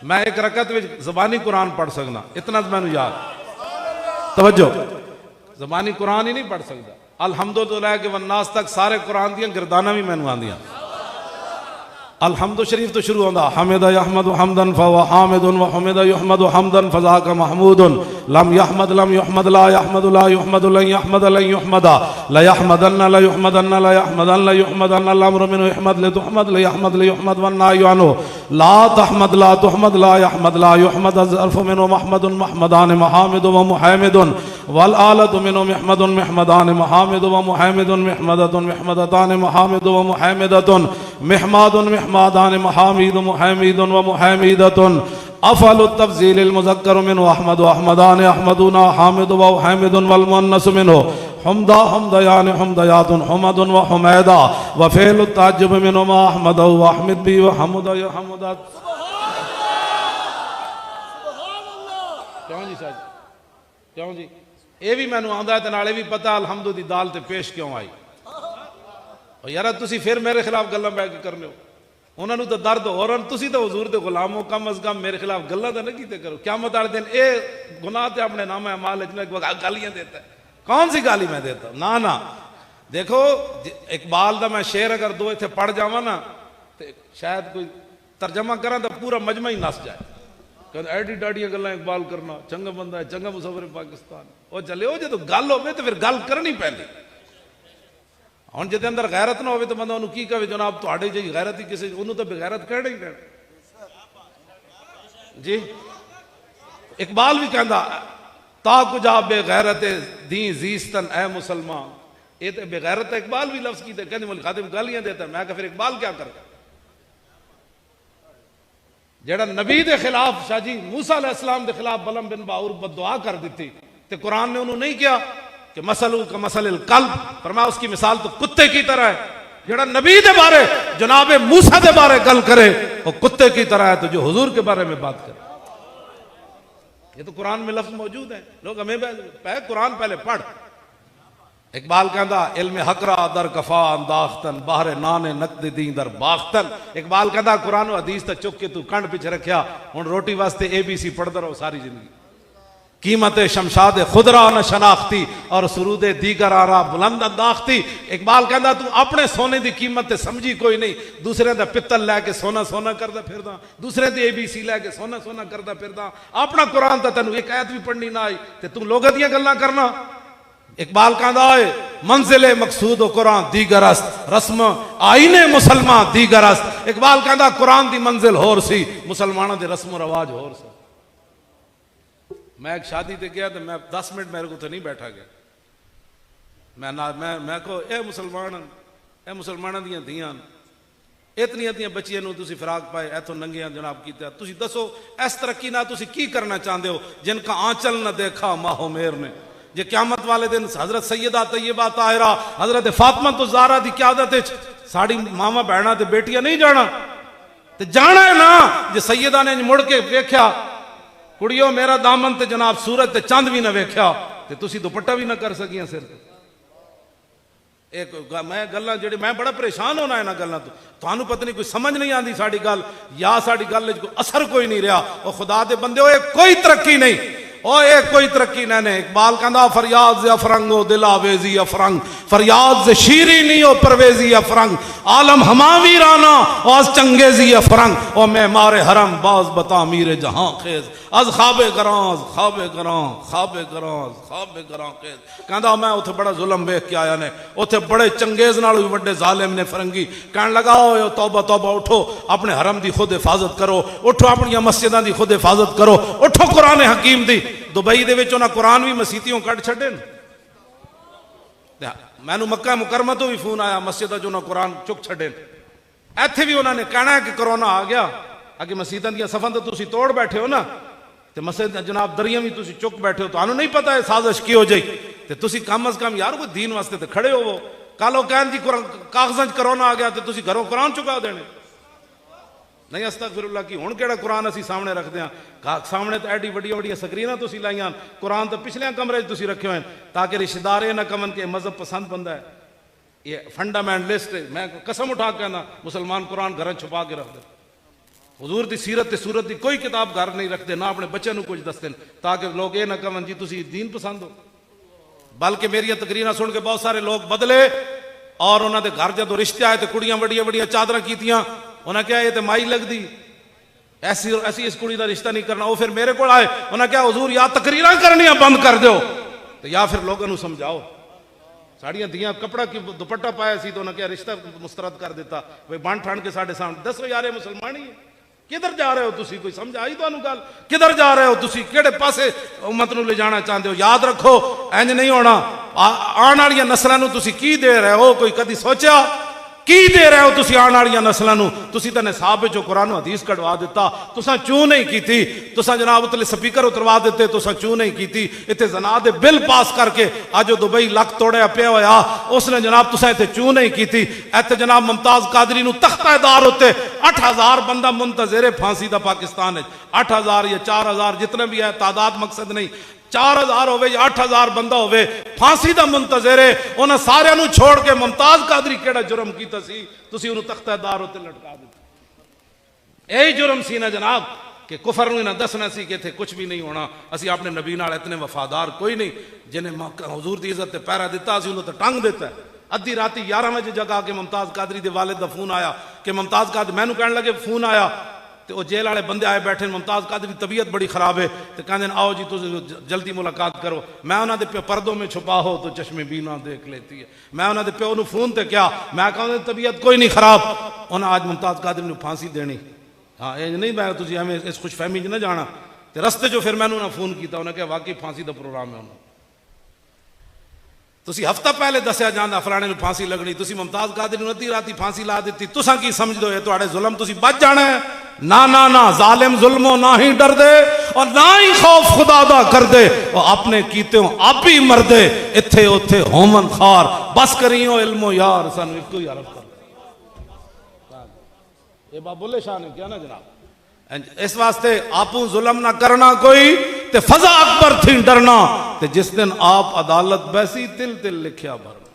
मैं एक रकत में ज़बानी कुरान पढ़ सकना इतना तो मैंने याद तवज्जो ज़बानी कुरान ही नहीं पढ़ सकता अल्हम्दुलिल्लाह के वन्नास तक सारे कुरान दियां गिरदाना भी मैनू आंदियां अल्हम्दु शरीफ तो शुरू होंदा हमिद यहमद हमदन फवा हामिदुन व हमिद युहमद हमदन फज़ाका महमूदुन लम यहमद ला यहमद ला युहमद ला यहमद ला युहमद ला यहमदन ला युहमदन ला यहमदन ला युहमदन ला अम्रु मिन यहमद ला तुहमद ला यहमद ला युहमद वन नायु अनु ला तहमद ला तुहमद ला यहमद ला युहमद ज़र्फु मिन महमदुन महमदान महमिद व मुहम्मिदुन वल आलतु मिन महमदुन महमदान महमिद व मुहम्मिदुन महमदतुन महमदतान महमिद व मुहम्मिदतुन महमादुन महमादान महमीद मुहम्मिदुन व मुहम्मिदतुन अफल तफजील मुज़क्कर मिन अहमद अहमदान अहमदुना हामिद व हामिदुन वल मुअन्नस मिन हमदा हमदयान हमदयातुन हमदुन व हुमैदा व फ़ेल ताज्जुब मिन मा अहमद व अहमद बी व हमद हमदा क्यों जी साहब क्यों जी ये भी मैनू आंदा है ते नाले भी पता अलहमदु दी दाल ते पेश क्यों आई और यार तुसी फिर मेरे खिलाफ गल्लां बैठ के करने हो उन्होंने तो दर्द हो रहा तुसी तो हुजूर दे गुलाम हो कम अज कम मेरे खिलाफ गल्लां तो नहीं कीते करो क़यामत वाले दिन ए गुनाह ते अपने नाम है माल गालियां देता है कौन सी गाली मैं देता ना ना देखो इकबाल का मैं शेर अगर दो इतने पढ़ जावा ना तो शायद कोई तर्जमा करा तो पूरा मजमा ही नस जाए कहते एडी डाडियां गल्लां इकबाल करना चंगा बंदा है चंगा मुसफिर है पाकिस्तान वो चले हो जो गल हो तो फिर गल करनी पैंदी हम जिदे अंदर गैरत ना हो तो बंदा उन्होंने की कहे जनाब तुहाडे जी गैरत ही किसी उन्होंने तो बेगैरत कहना ही कहना जी इकबाल भी कहता ताकुजा बेगैरत दी जीस्तन ए मुसलमान ये तो बेगैरत इकबाल भी लफ्ज की कहते मौलवी खादिम गालियां देता मैं फिर इकबाल क्या कर जेड़ा नबी के खिलाफ शाहजी मूसा अलैहिस्सलाम के खिलाफ बलम बिन बाऊर बददुआ कर दी तो कुरान ने उन्होंने नहीं किया कि मसलू का मसल कल्ब फरमाया उसकी मिसाल तो कुत्ते की तरह है जेड़ा नबी के बारे जनाबे मूसा के बारे गल करे वो कुत्ते की तरह है तो जो हुजूर के बारे में बात करे ये तो कुरान में लफ्ज मौजूद है लोग हमें कुरान पहले पढ़ इकबाल कहता इल्म हकरा दर कफा अंदाख्तन बाहर नाने नकद दी दर बाख्तन इकबाल कहता कुरान हदीस तक चुक के तू कंड पिछ रखा हुण रोटी वास्ते ABC पढ़ता रहो सारी जिंदगी कीमत शमशाद खुदरा न शनाख्ती और सुरूद दीगर आरा बुलंद अंदाख्ती इकबाल कहता तू अपने सोने की कीमत समझी कोई नहीं दूसरे का पित्तल लैके सोना सोना करता फिरदा दूसरे की ABC लैके सोना सोना करता फिरदा अपना कुरान तो तेन एक आयत भी पढ़नी ना आई तो तू लोगों दी गल्लां करना इकबाल कहता है मंजिले मकसूद कुरान दीगरस्त रस्म आईने मुसलमान दीगरस्त इकबाल कहता कुरान की मंजिल होर सी मुसलमानों के रस्म रवाज होर सी मैं एक शादी ते गया तो मैं 10 मिनट मेरे को तो नहीं बैठा गया मैं को ए मुसलमाना दियां धियां इतनियां दियां बच्चियां नूं तुसीं फिराक पाए इथों नंगियां जनाब कीता तुसीं दसो इस तरक्की ना तुसीं की करना चाहते हो जिनका आंचल न देखा माहो मेर ने जे क़यामत वाले दिन हजरत सैयदा तैयबा ताहिरा हजरत फातिमा तो ज़हरा दी क़यादत विच साड़ी मावा भैणा ते बेटियां नहीं जाना ते जाना है ना जे सैयदा ने मुड़ के वेख्या कुड़ियो मेरा दामन ते जनाब सूरज ते चंद भी ना वेख्या ते तुसी दुपट्टा भी ना कर सकियां सिर ते एक मैं गल्लां जेड़ी मैं बड़ा परेशान होना इन्हां गल्लां तो तुहानू पता नहीं कोई समझ नहीं आती साड़ी गल या साड़ी गल कोई असर कोई नहीं रहा और खुदा दे बंदे कोई तरक्की नहीं ओ एक कोई तरक्की ने इकबाल कहंदा फरियाद से अफरंगो दिल आवेजी अफरंग फरियाद से शीरी नहीं हो परवेजी अफरंग आलम हमावी राना आज चंगेजी अफरंग ओ मैं मारे हरम बाज बता मीरे जहां खेज अज खाबे करां खाबे करां खाबे करां खाबे करां खेज कहंदा मैं उथे बड़ा जुल्म वेख के आया ने उथे बड़े चंगेज नाल भी बड़े जालिम ने फरंगी कहन लगा ओ तौबा तौबा उठो अपने हरम दी खुद हिफाजत करो उठो अपन मस्जिदां दी खुद हिफाजत करो उठो कुरान हकीम दी दुबई दे विच उन्हां कुरान भी मसीतियों कट छड्डे मैनू मक्का मुकरमा तो भी फोन आया मस्जिद जो कुरान चुक छड्डे इत्थे भी उन्होंने कहना है कि कोरोना आ गया अगे मसीतां दी सफां तो तुसीं तोड़ बैठे हो ना ते मस्जिद जनाब दरियां भी तुसीं चुक बैठे हो तुहानू नहीं पता है साजिश की हो जाई ते तुसीं कम अज कम यार कोई दीन वास्ते ते खड़े होवो कल वो कहन जी कागजां च कोरोना आ गया ते तुसीं घरों कुरान चुका देने नहीं अस्तगफिरुल्लाह की हुण केड़ा कुरान असीं सामने रखते हैं सामने तो एडी वड्डियां वड्डियां स्क्रीनां तुसीं लाइयां कुरान तो पिछले कमरे तुसीं रखे हुए ताकि रिश्तेदार ये ना कमन के मजहब पसंद बंदा है ये फंडामेंटलिस्ट है मैं कसम उठा के कहना मुसलमान कुरान घर छुपा के रखते हुजूर दी सीरत सूरत की कोई किताब घर नहीं रखते ना अपने बच्चों को कुछ दसते ताकि लोग ये ना कमन जी तुसीं दीन पसंद हो बल्कि मेरी तकरीरां सुन के बहुत सारे लोग बदले और उन्होंने घर जो रिश्ते आए तो कुड़ियां वड्डियां वड्डियां चादरां कीतियां उन्हें क्या ये तो माई लगती ऐसी ऐसी इस कुड़ी का रिश्ता नहीं करना वो फिर मेरे को आए उन्हें क्या हुजूर या तकरीरां करनियां बंद कर दो तो या फिर लोगों को समझाओ साड़ियां दियां कपड़ा की दुपट्टा पाया सी तो उन्हें क्या रिश्ता मुस्तरद कर दिता भाई बन ठन के साढ़े सामने दसो यार ये मुसलमान ही है किधर जा रहे हो तुसी कोई समझ आई तो गल किधर जा रहे हो तुसी केड़े पासे उम्मत नूं ले जाना चाहते हो याद रखो इंज नहीं होना आने वाली नस्लों नूं तुसी की दे रहे हो कोई कदी सोचा की दे रहे हो तुसी आने वाली नस्लों नूं तुसी तो निसाब विचों कुरान हदीस कढवा दिता तुसां चूं नहीं कीती तुसां जनाब उत्ते स्पीकर उतरवा दिते तुसां चूं नहीं कीती इत्थे जना दे बिल पास करके अज दुबई लक तोड़िया पिया होया उसने जनाब तुसां इत्थे चूं नहीं कीती इत्थे जनाब मुमताज कादरी नूं तख्तादार उत्ते 8000 बंदा मुंतज़िर फांसी दा पाकिस्तान है 8000 या 4000 जितने भी है तादाद मकसद नहीं 4000 होवे या 8000 बंदा होवे फांसी दा मुंतज़िर है उन्हां सारियां नूं छोड़ के मुमताज कादरी केड़ा जुर्म कीता सी तुसी उहनूं तख्तादार उत्ते लटका दित्ता यही जुर्म सी ना जनाब कि कुफर नूं इन्हां दसना सी कि इत्थे कुछ भी नहीं होना असीं अपने नबी नाल इतने वफादार कोई नहीं जिन्हें हुजूर दी इज्जत ते पैरा दिता असीं उहनूं ते टंग दिता अद्धी राती 11 बजे जगा के मुमताज कादरी दे वालिद दा फोन आया कि मुमताज कादरी मैनूं कहण लगे फोन आया तो वो जेल वाले बंदे आए बैठे मुमताज कादरी तबीयत बड़ी खराब है तो कहते आओ जी तुम जल्दी मुलाकात करो मैं उन्होंने प्यो पर्दों में छुपा हो तो चश्मे बीना देख लेती है मैं उन्होंने प्यो ने फोन ते क्या मैं कहूँ तबीयत कोई नहीं खराब उन्हें आज मुमताज कादरी ने फांसी देनी हाँ ये नहीं मैं तुझे हमें इस खुशफहमी च ना जाना तो रस्ते जो फिर मैंने उन्हें फोन किया उन्हें क्या वाकई फांसी का प्रोग्राम है उन्होंने तुसी हफ्ता पहले दसिया जाता फलाने नूं फांसी लगनी तुसी मुमताज कादरी नूं अद्धी राती फांसी ला दी तुसां की समझ दो ये तुहाडे जुल्म तुसी बच जाना है ना ना ना जालिम जुल्मों ना ही डर दे और ना ही खौफ खुदा दा कर दे और अपने कीते हो आप ही मर दे इत्थे उत्थे होमन खार बस करियो इल्मो यार सानू इको ही अरब कर ये बाबुल्ले शाह ने क्या ना जनाब इस वास्ते आपू जुल्म ना करना कोई ते फजा अकबर थी डरना ते जिस दिन आप अदालत बैसी तिल तिल लिखिया भरना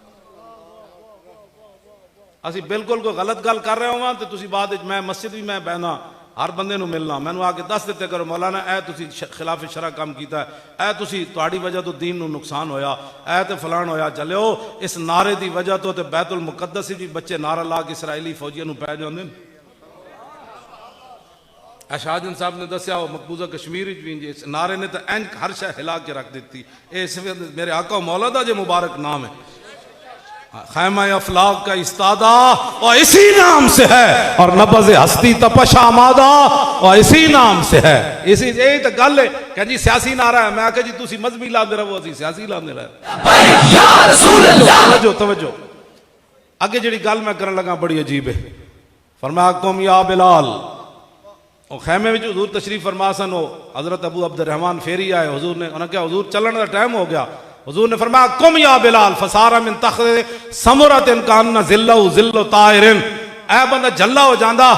असी बिल्कुल कोई गलत गल कर रहे हो तो तुसी बाद मैं मस्जिद भी मैं बहना हर बंदे नूं मिलना मैनू आके दस दिते करो मौलाना ए तुसी खिलाफ शरा काम कीता है ए तुसी तुहाडी वजह तो दीन नूं नुकसान होया ए ते फलान होया चलियो इस नारे दी वजह तो ते बैतुल मुकद्दस भी बच्चे नारा ला के इसराइली फौजियों नूं पै जांदे शाहजन साहब ने दसिया मकबूजा कश्मीर भी इस नारे ने तो इंज हर शह हिला के रख दी इस मेरे आका मौला दा जो मुबारक नाम है खैमा अफलाक का इस्तादा और इसी नाम से है और नबज़ हस्ती तपश आमादा और इसी नाम से है इसी यही तो गल है कह जी सियासी नारा है मैं आके जी तुसी मजहबी लाते रहो असी सियासी लाते रहे तवज्जो अगे जी गल मैं करन लगा बड़ी अजीब है फरमाया कुम या बिलाल और खैमे में हजूर तशरीफ फरमा सन हो हजरत अबू अब्दुर्रहमान फेरी आए हजूर ने उन्हें क्या हजूर चलन का टाइम हो गया हजूर ने फरमाया कुम या बिलाल फसारा मिन तख्त समरत कान जिल्लु जिल्लु तायरिन ए बंदा जल्ला हो जांदा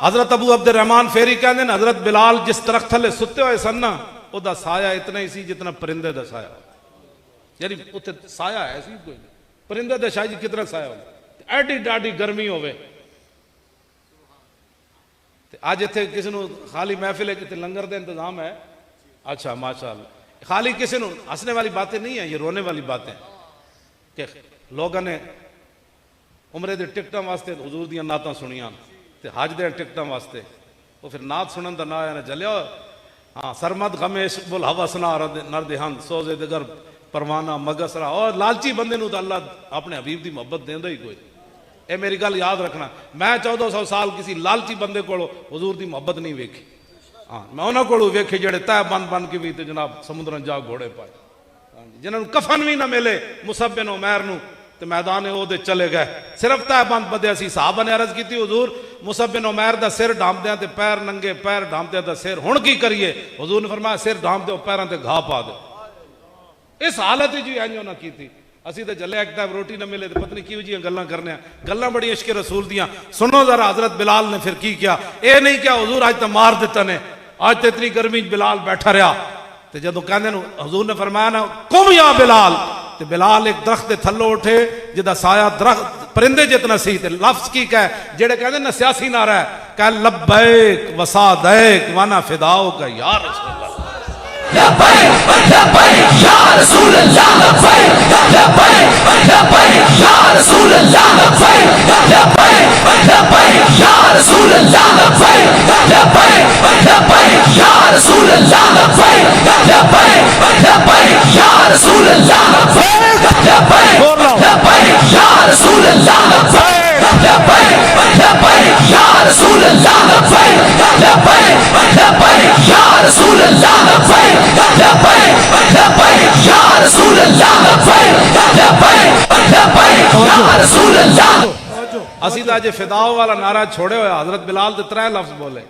हजरत अबू अब्दुर्रहमान फेरी कहंदे ने हजरत बिलाल जिस दरख्त थले सुते हुए सन ना ओदा साया इतना ही सी जितना परिंदे दा साया यानी उत्ते साया है सी कोई परिंदे दा शायद कितना साया हो एडी डाडी गर्मी होवे अज इतने किसी को खाली महफिल है कि लंगर का इंतजाम है अच्छा माशाअल्लाह खाली किसी ਨੂੰ हंसने वाली बातें नहीं है, ये रोने वाली बातें कि लोगों ने उमरे दे टिकटां वास्ते हुजूर दियां नातां सुनियां ते हज दे टिकटां वास्ते वो फिर नात सुनन दा ना है जलिया। हाँ, सरमद गमेश बुल हवसना नरद हंद सोजे दगर परवाना मगसरा। और लालची बंदे नूं तां अल्लाह अपने हबीब दी मोहब्बत देंदा ही कोई। ये मेरी गल याद रखना, मैं 1400 साल किसी लालची बंदे को हुजूर दी मोहब्बत नहीं वेखी। हाँ, मैं उन्होंने को वेखे जेड़े तय बन बन के भी जनाब समुद्र जा घोड़े पाए, जिन्होंने कफन भी ना मिले मुसअब बिन उमैर नूं ते मैदान ओहदे चले गए, सिर्फ तय बंद बदे। असी साहबा ने अर्ज की हुजूर मुसअब बिन उमैर दा सिर ढांपदे ते पैर नंगे, पैर ढांपदे दा सिर, हुण की करिए? हुजूर ने फरमाया सिर ढांप दो, पैरों ते घा पा दो। इस हालत जी इंज उन्हां कीती। असी तो जले एक टाइम रोटी ना मिले तो पत्नी किहो जिहियां गल्लां करने, गल्लां बड़ी इश्क रसूल दियां। सुनो जरा हजरत बिलाल ने फिर की किया। ये नहीं क्या हुजूर अज तो मार दिता ने, अज तो इतनी गर्मी बिलाल बैठा रहा। तो जदों कहंदे हुजूर ने फरमाया ना कुम या बिलाल, तो बिलाल एक दरख्त के थल्लों उठे जिदा साया दरख्त परिंदे जितना सी। ते लफ्ज की कह जेड़े कहंदे ना सियासी नारा है, कह लब्बैक वसादैक वाना फिदाओ का या रसूल अल्लाह।
लब्बैक लब्बैक या रसूल अल्लाह, लब्बैक लब्बैक लब्बैक या रसूल अल्लाह, लब्बैक लब्बैक लब्बैक या रसूल अल्लाह, लब्बैक लब्बैक लब्बैक या रसूल अल्लाह, लब्बैक लब्बैक लब्बैक या रसूल अल्लाह, लब्बैक लब्बैक लब्बैक या रसूल अल्लाह, लब्बैक लब्बैक लब्बैक या रसूल अल्लाह, लब्बैक लब्बैक लब्बैक या रसूल अल्लाह, लब्बैक लब्बैक लब्बैक या रसूल अल्लाह, लब्बैक लब्बैक लब्बैक या रसूल अल्लाह।
असी तो अजे फिदाओ वाला नारा छोड़े हुए। हजरत बिलाल तो 3 लफ्ज बोले,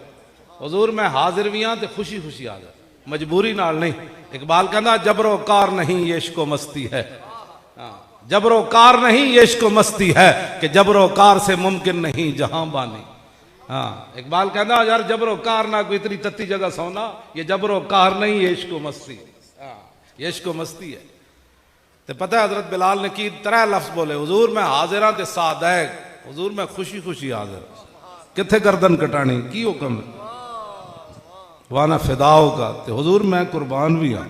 हुजूर मैं हाजिर भी हाँ तो खुशी खुशी हाजिर, मजबूरी नाल नहीं। इकबाल कहना जबरो कार नहीं ये इश्को मस्ती है। जबरो कार नहीं ये इश्को मस्ती है कि जबरो कार से मुमकिन नहीं जहां बानी। हाँ, इकबाल कहना यार जबरो कार ना कोई इतनी तत्ती जगह सोना, ये जबरो कार नहीं ये इश्को मस्ती। हाँ, ये इश्को मस्ती है। तो पता है हजरत बिलाल ने की 3 लफ्ज बोले, हुजूर मैं हाजिर हाँ ते सादैक, हुजूर मैं खुशी खुशी हाजिर। किथे गर्दन कटानी की हुक्म है? वाना फिदाओ का, तो हुजूर मैं कुर्बान भी हाँ।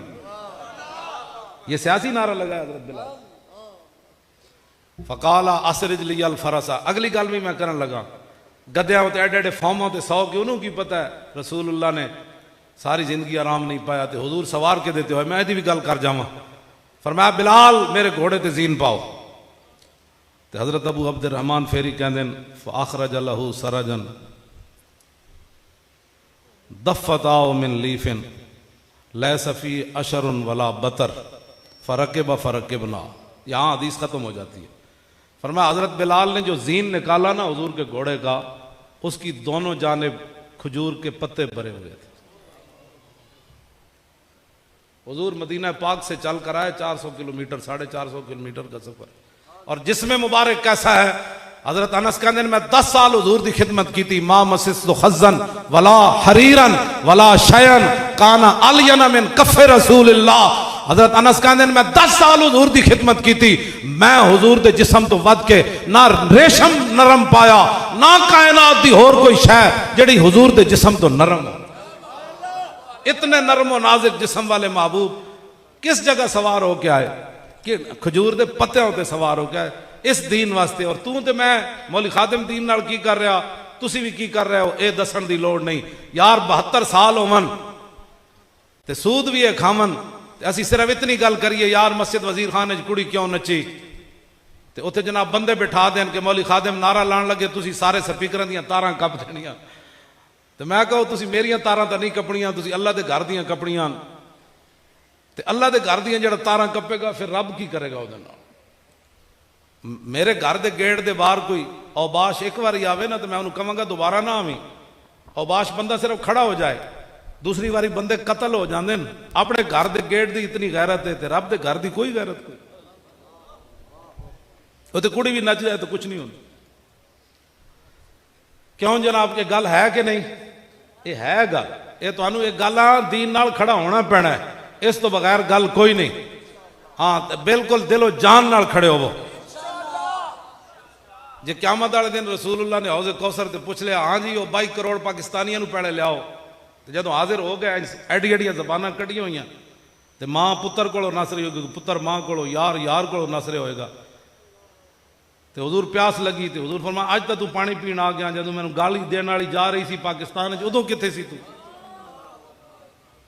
ये सियासी नारा लगाया हजरत बिलाल। फकाला असरिज लियल फरसा। अगली गल भी मैं करन लगा, गद्या एडे एडे फॉर्मों ते 100 के उन्होंने की पता है रसूलुल्लाह ने सारी जिंदगी आराम नहीं पाया, तो हुजूर सवार के देते हुए मैं यदि भी गल कर जावा। फरमाया बिलाल मेरे घोड़े ते जीन पाओ। तो हजरत अबू अब्दुर रहमान फेरी कहते फ़अख़रज लहू सरजन दफ़ताओ मिन लीफिन लैसफ़ी अशरुन वला बतर फ़रक़ब फ़रक़बना। यहाँ हदीस ख़त्म हो जाती है। फरमाया हजरत बिलाल ने जो जीन निकाला ना हुजूर के घोड़े का, उसकी दोनों जानिब खजूर के पत्ते भरे हुए थे। हुजूर मदीना पाक से चल कर आए 400 किलोमीटर, 450 किलोमीटर का सफर। और जिसमें मुबारक कैसा है, हजरत अनस कहते हैं मैं 10 साल हुजूर की खिदमत की थी। मा मसिस्तु खज़न वला हरीरन वला शयन काना अलयना मिन कफ़े रसूलिल्लाह। हजरत अनस कहते हैं मैं 10 साल हुजूर की खिदमत की थी, मैं हुजूर के जिस्म तो वध के ना रेशम नरम पाया, ना कायनात दी होर कोई शय जिहड़ी हुजूर के जिस्म तो नरम हो। इतने नरम और नाजुक जिस्म वाले महबूब किस जगह सवार हो के आए कि खजूर के पत्तियों ते सवार हो के आए इस दीन वास्ते। और तू तो मैं मौली खादिम दीन नाल की कर रहा, तुसी भी की कर रहे हो, ये दसन की लोड़ नहीं यार। 72 साल होवन ते सूद भी है खावन, असी सिर्फ इतनी गल करिए यार मस्जिद वजीर खान कुड़ी क्यों नची, तो उत्थे जनाब बंदे बिठा देन कि मौली खादिम नारा लान लगे तुसी सारे स्पीकर दियां तारां कप देनियां। तो मैं कहो तुसी मेरियां तारां तो नहीं कपनियां, तुसी अल्लाह के घर दियां कपनियां। तो अल्लाह के घर दियां जिहड़ा तारां कपेगा फिर रब की करेगा उहदे नाल। मेरे घर के गेट के बाहर कोई औबाश एक बार आवे ना तो मैं उन्होंने कहांगा दोबारा ना आवी। औबाश बंदा सिर्फ खड़ा हो जाए, दूसरी बारी बंदे कतल हो जाते हैं। अपने घर के गेट की इतनी गैरत है, तो रब के घर की कोई गैरत कोई। वो तो कुड़ी भी नच जाए तो कुछ नहीं होता। क्यों जनाब ये गल है कि नहीं? ये है गल, ये तुहानू एक गल दीन नाल खड़ा होना पैना है, इस तो बगैर गल कोई नहीं। हाँ बिल्कुल दिलो जान नाल खड़े होवो। जे क़यामत वाले दिन रसूलुल्लाह ने हौज़े कौसर ते पूछ लिया हाँ जी वो 22 करोड़ पाकिस्तानियों पैले लियाओ, तो जो हाजिर हो गए एडी एडियां जबाना कढ़िया हुई ਤੇ ਮਾਂ ਪੁੱਤਰ ਕੋਲੋਂ ਨਸ ਰਹੀ ਹੋਏਗੀ, ਪੁੱਤਰ ਮਾਂ ਕੋਲੋਂ, ਯਾਰ ਯਾਰ ਕੋਲੋਂ ਨਸ ਰਿਹਾ ਹੋਏਗਾ। ਤੇ ਹਜ਼ੂਰ ਪਿਆਸ ਲੱਗੀ ਤੇ ਹਜ਼ੂਰ ਫਰਮਾਇਆ ਅੱਜ ਤਾਂ ਤੂੰ ਪਾਣੀ ਪੀਣ ਆ ਗਿਆ, ਜਦੋਂ ਮੈਨੂੰ ਗਾਲੀ ਦੇਣ ਵਾਲੀ ਜਾ ਰਹੀ ਸੀ ਪਾਕਿਸਤਾਨ 'ਚ ਉਦੋਂ ਕਿੱਥੇ ਸੀ ਤੂੰ?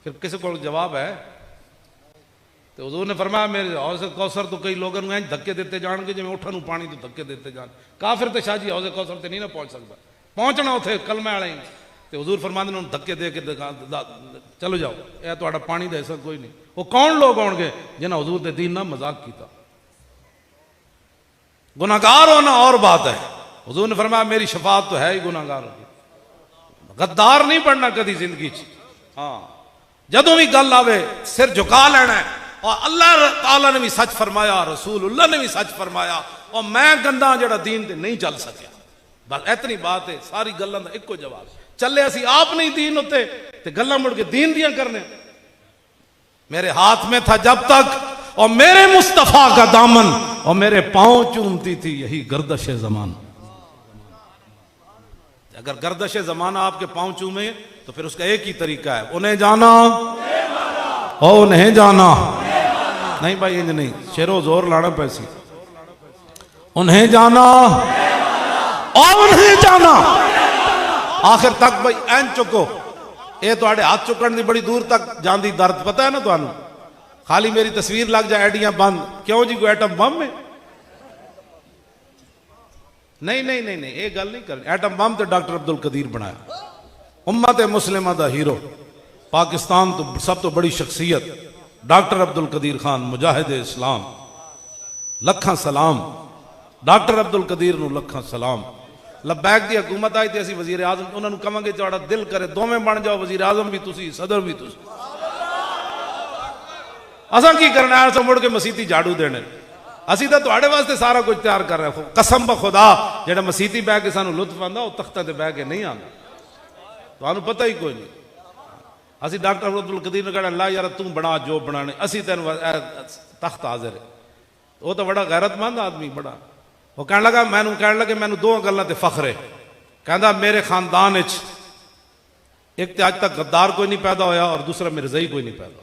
ਫਿਰ ਕਿਸੇ ਕੋਲ ਜਵਾਬ ਹੈ? ਤੇ ਹਜ਼ੂਰ ਨੇ ਫਰਮਾਇਆ ਮੇਰੇ ਹੌਜ਼ੇ ਕੌਸਰ ਤੋਂ ਕਈ ਲੋਕਾਂ ਨੂੰ ਇੰਜ ਧੱਕੇ ਦਿੱਤੇ ਜਾਣਗੇ ਜਿਵੇਂ ਊਠਾਂ ਨੂੰ ਪਾਣੀ ਤੋਂ ਧੱਕੇ ਦਿੱਤੇ ਜਾਣ। ਕਾਫਿਰ ਤੇ ਸ਼ਾਹ ਜੀ ਹੌਜ਼ੇ ਕੌਸਰ ਤੇ ਨਹੀਂ ਨਾ ਪਹੁੰਚ ਸਕਦਾ, ਪਹੁੰਚਣਾ ਉੱਥੇ ਕਲਮੇ ਵਾਲੇ। ਤੇ ਹਜ਼ੂਰ ਫਰਮਾਉਂਦੇ ਨੇ ਉਹਨੂੰ ਧੱਕੇ ਦੇ ਕੇ ਚਲੋ ਜਾਓ, ਇਹ ਤੁਹਾਡਾ ਪਾਣੀ ਦਾ ਹਿੱਸਾ ਕੋਈ ਨਹੀਂ। ਉਹ ਕੌਣ ਲੋਕ ਹੋਣਗੇ ਜਿਨ੍ਹਾਂ हजूर के दीन ना मजाक किया? गुनाहगार होना और बात है। हजूर ने फरमाया मेरी शफात तो है ही गुनाहगार होगी, गद्दार नहीं बनना कभी जिंदगी च। हाँ जदों भी गल आवे सिर झुका लेना है। और अल्लाह ताला ने भी सच फरमाया, रसूलुल्लाह ने भी सच फरमाया, और मैं गंदा जड़ा दीन ते नहीं चल सकिया। बस इतनी बात है, सारी गल्लां दा इक्को जवाब। चले असी आप नहीं दीन उत्ते ते गल्लां मुड़ के दीन दियां करने। मेरे हाथ में था जब तक और मेरे मुस्तफा का दामन और मेरे पांव चूमती थी यही गर्दश जमान। अगर गर्दश जमाना आपके पांव चूमे तो फिर उसका एक ही तरीका है, उन्हें जाना और उन्हें जाना। नहीं भाई इंज नहीं, शेरो जोर लाना पैसी। उन्हें जाना और उन्हें जाना आखिर तक। भाई एन चुको, ये थोड़े हाथ चुकन की बड़ी दूर तक जाती दर्द पता है ना थानू? खाली मेरी तस्वीर लग जाए एडियां बंद, क्यों जी कोई एटम बम है? नहीं नहीं नहीं नहीं, ये गल नहीं करनी। एटम बम तो डॉक्टर अब्दुल कदीर बनाया, उम्मत मुस्लिमा दा हीरो, पाकिस्तान तो सब तो बड़ी शख्सियत डॉक्टर अब्दुल कदीर खान मुजाहिद इस्लाम। लखा सलाम डॉक्टर अब्दुल कदीर नूं, लखा सलाम। लबैक की हुकूमत आई तो असी वजीर आजम उन्होंने कहांगे तुहाडा दिल करे दोवें बन जाओ, वजीर आजम भी तुसी सदर भी तुसी। असां की करना है? असां मुड़ के मसीती झाड़ू देने। असी तो तुहाडे वास्ते सारा कुछ तैयार कर रहे हैं। कसम ब खुदा जेड़ा मसीती बह के सानू लुत्फ आंदा वो तख्तां ते बह के नहीं आंदा, तुहानू पता ही कोई नहीं। असी डॉक्टर अब्दुल कदीर ने कहना ला यार तू बना जो बनाने, असी तेन तख्त हाजिर है। वो तो बड़ा गैरतमंद आदमी बड़ा, वो कह लगा मैनू कह लगे मैनू दो गल्लां ते फख्र है। कहता मेरे खानदान एक तो अज तक गद्दार कोई नहीं पैदा होया और दूसरा मिर्ज़ई कोई नहीं पैदा।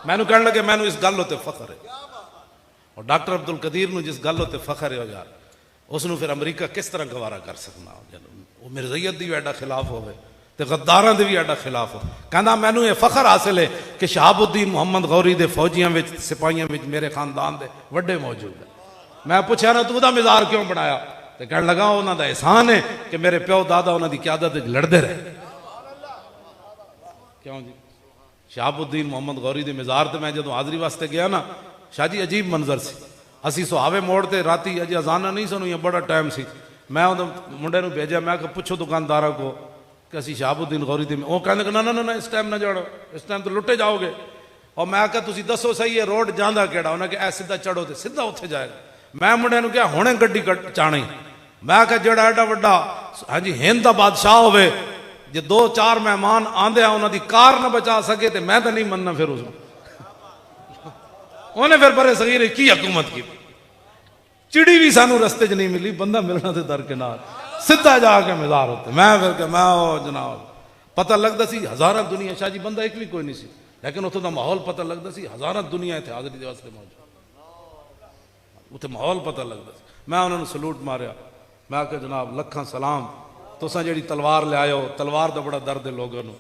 मैनू कह लगे मैनू इस गल उत्ते फख्र है। और डॉक्टर अब्दुल कदीर नूं जिस गल उत्ते फख्र है यार, उसनूं फिर अमरीका किस तरह गवारा कर सकना? वो मिर्ज़ईयत दी भी एडा खिलाफ होवे ते गद्दारां दे भी एडा खिलाफ हो। कहता मैनू ये फख्र हासिल है कि शहाबुद्दीन मुहम्मद गौरी दे फौजियां विच सिपाहियां विच मेरे खानदान दे वड्डे मौजूद है। मैं पूछा ना तू दा मिजार क्यों बनाया? तो कह लगा उन्हों का एहसान है कि मेरे प्यो दादा उन्होंने क्यादत लड़ते रहे। क्यों जी? शहाबुद्दीन मुहम्मद गौरी के मिजार तो मैं जो हाजरी वास्ते गया ना, शाह जी अजीब मंजर से। असी सुहावे मोड़ ते राती अजे अजाना नहीं सुनू, बड़ा टाइम सी। मैं मुंडे नूं भेजा, मैं पुछो दुकानदारा को कि असी शहाबुद्दीन गौरी दे। वो कहने ना ना ना इस टाइम ना जाओ, इस टाइम तो लुटे जाओगे। और मैं क्या तुसी दसो सही है रोड जांदा केड़ा? उन्हें कहा सीधा चढ़ो तो सीधा उत्थे जाएगा। मैं मुंडे नूं कहा हुणे गड्डी चाणी। मैं कहा जेड़ा एडा वड्डा हाँ जी हिंद दा बादशाह होवे, जे दो चार मेहमान आंदे उन्होंने कार न बचा सके तो मैं तो नहीं मनना। फिर उन्हें फिर बड़े सगीर की हुकूमत की। चिड़ी भी सानू रस्ते च नहीं मिली, बंदा मिलना तो दरकिनार, सीधा जाके मिजार होते। मैं फिर मैं जनाब पता लगता सी हजारा दुनिया, शाह जी बंदा एक भी कोई नहीं सी, लेकिन उतों का माहौल पता लगता सी हजारा दुनिया इतने हाजरी के वास्ते मौजूद, उतने माहौल पता लगता सी। मैं उन्होंने सलूट मारिया, मैं आख्या जनाब लखा सलाम, तुसां जेड़ी तलवार ले आयो, तलवार का बड़ा दर्द है लोगों को,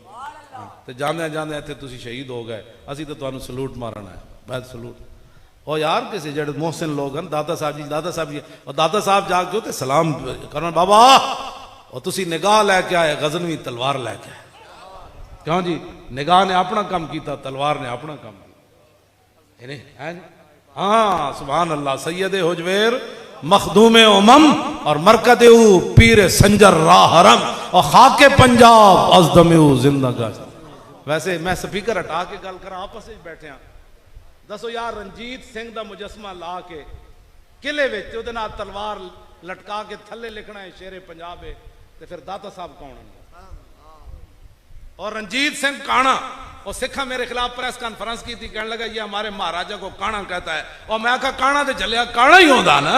तो जाने जाने इतने तुसी शहीद हो गए, असी तो तुहानू सलूट मारना है। मैं सलूट और यार किसी जेड़े मोहसिन लोग हैं, दादा साहब जी, दादा साहब जी, और दादा साहब जाके तो सलाम करना बाबा, और तुसी निगाह लैके आए गजनवी तलवार लैके आए। क्यों जी? निगाह ने अपना काम किया, तलवार ने अपना काम किया। हाँ सुभान अल्लाह। सैयदे हुजवेर मखदूमे उमम और मरकदे पीर संजर राहरम और खाके पंजाब अजदमे जिंदगा। वैसे मैं स्पीकर हटा के गल करा, आपस में बैठे हैं, दसो यार रंजीत सिंह का मुजस्मा ला के किले विच उहदे नाल तलवार लटका के थले लिखना है शेरे पंजाब है, तो फिर दाता साहब कौन है? और रंजीत सिंह काणा और सिखा मेरे खिलाफ प्रेस कॉन्फ्रेंस की थी, कहने लगा ये हमारे महाराजा को काणा कहता है। और मैं कहा काणा तो चलिया काणा ही होता ना।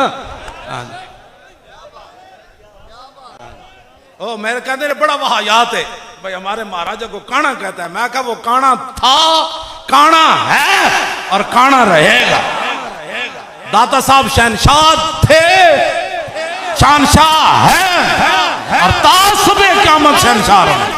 ओ मेरे कहते बड़ा वाहियात है भाई, हमारे महाराजा को काणा कहता है। मैं कहा वो काणा था, काना है और काना रहेगा। दाता साहब शहनशाह थे, शहनशाह है और तासुबे क़यामत शहनशाह रहेंगे।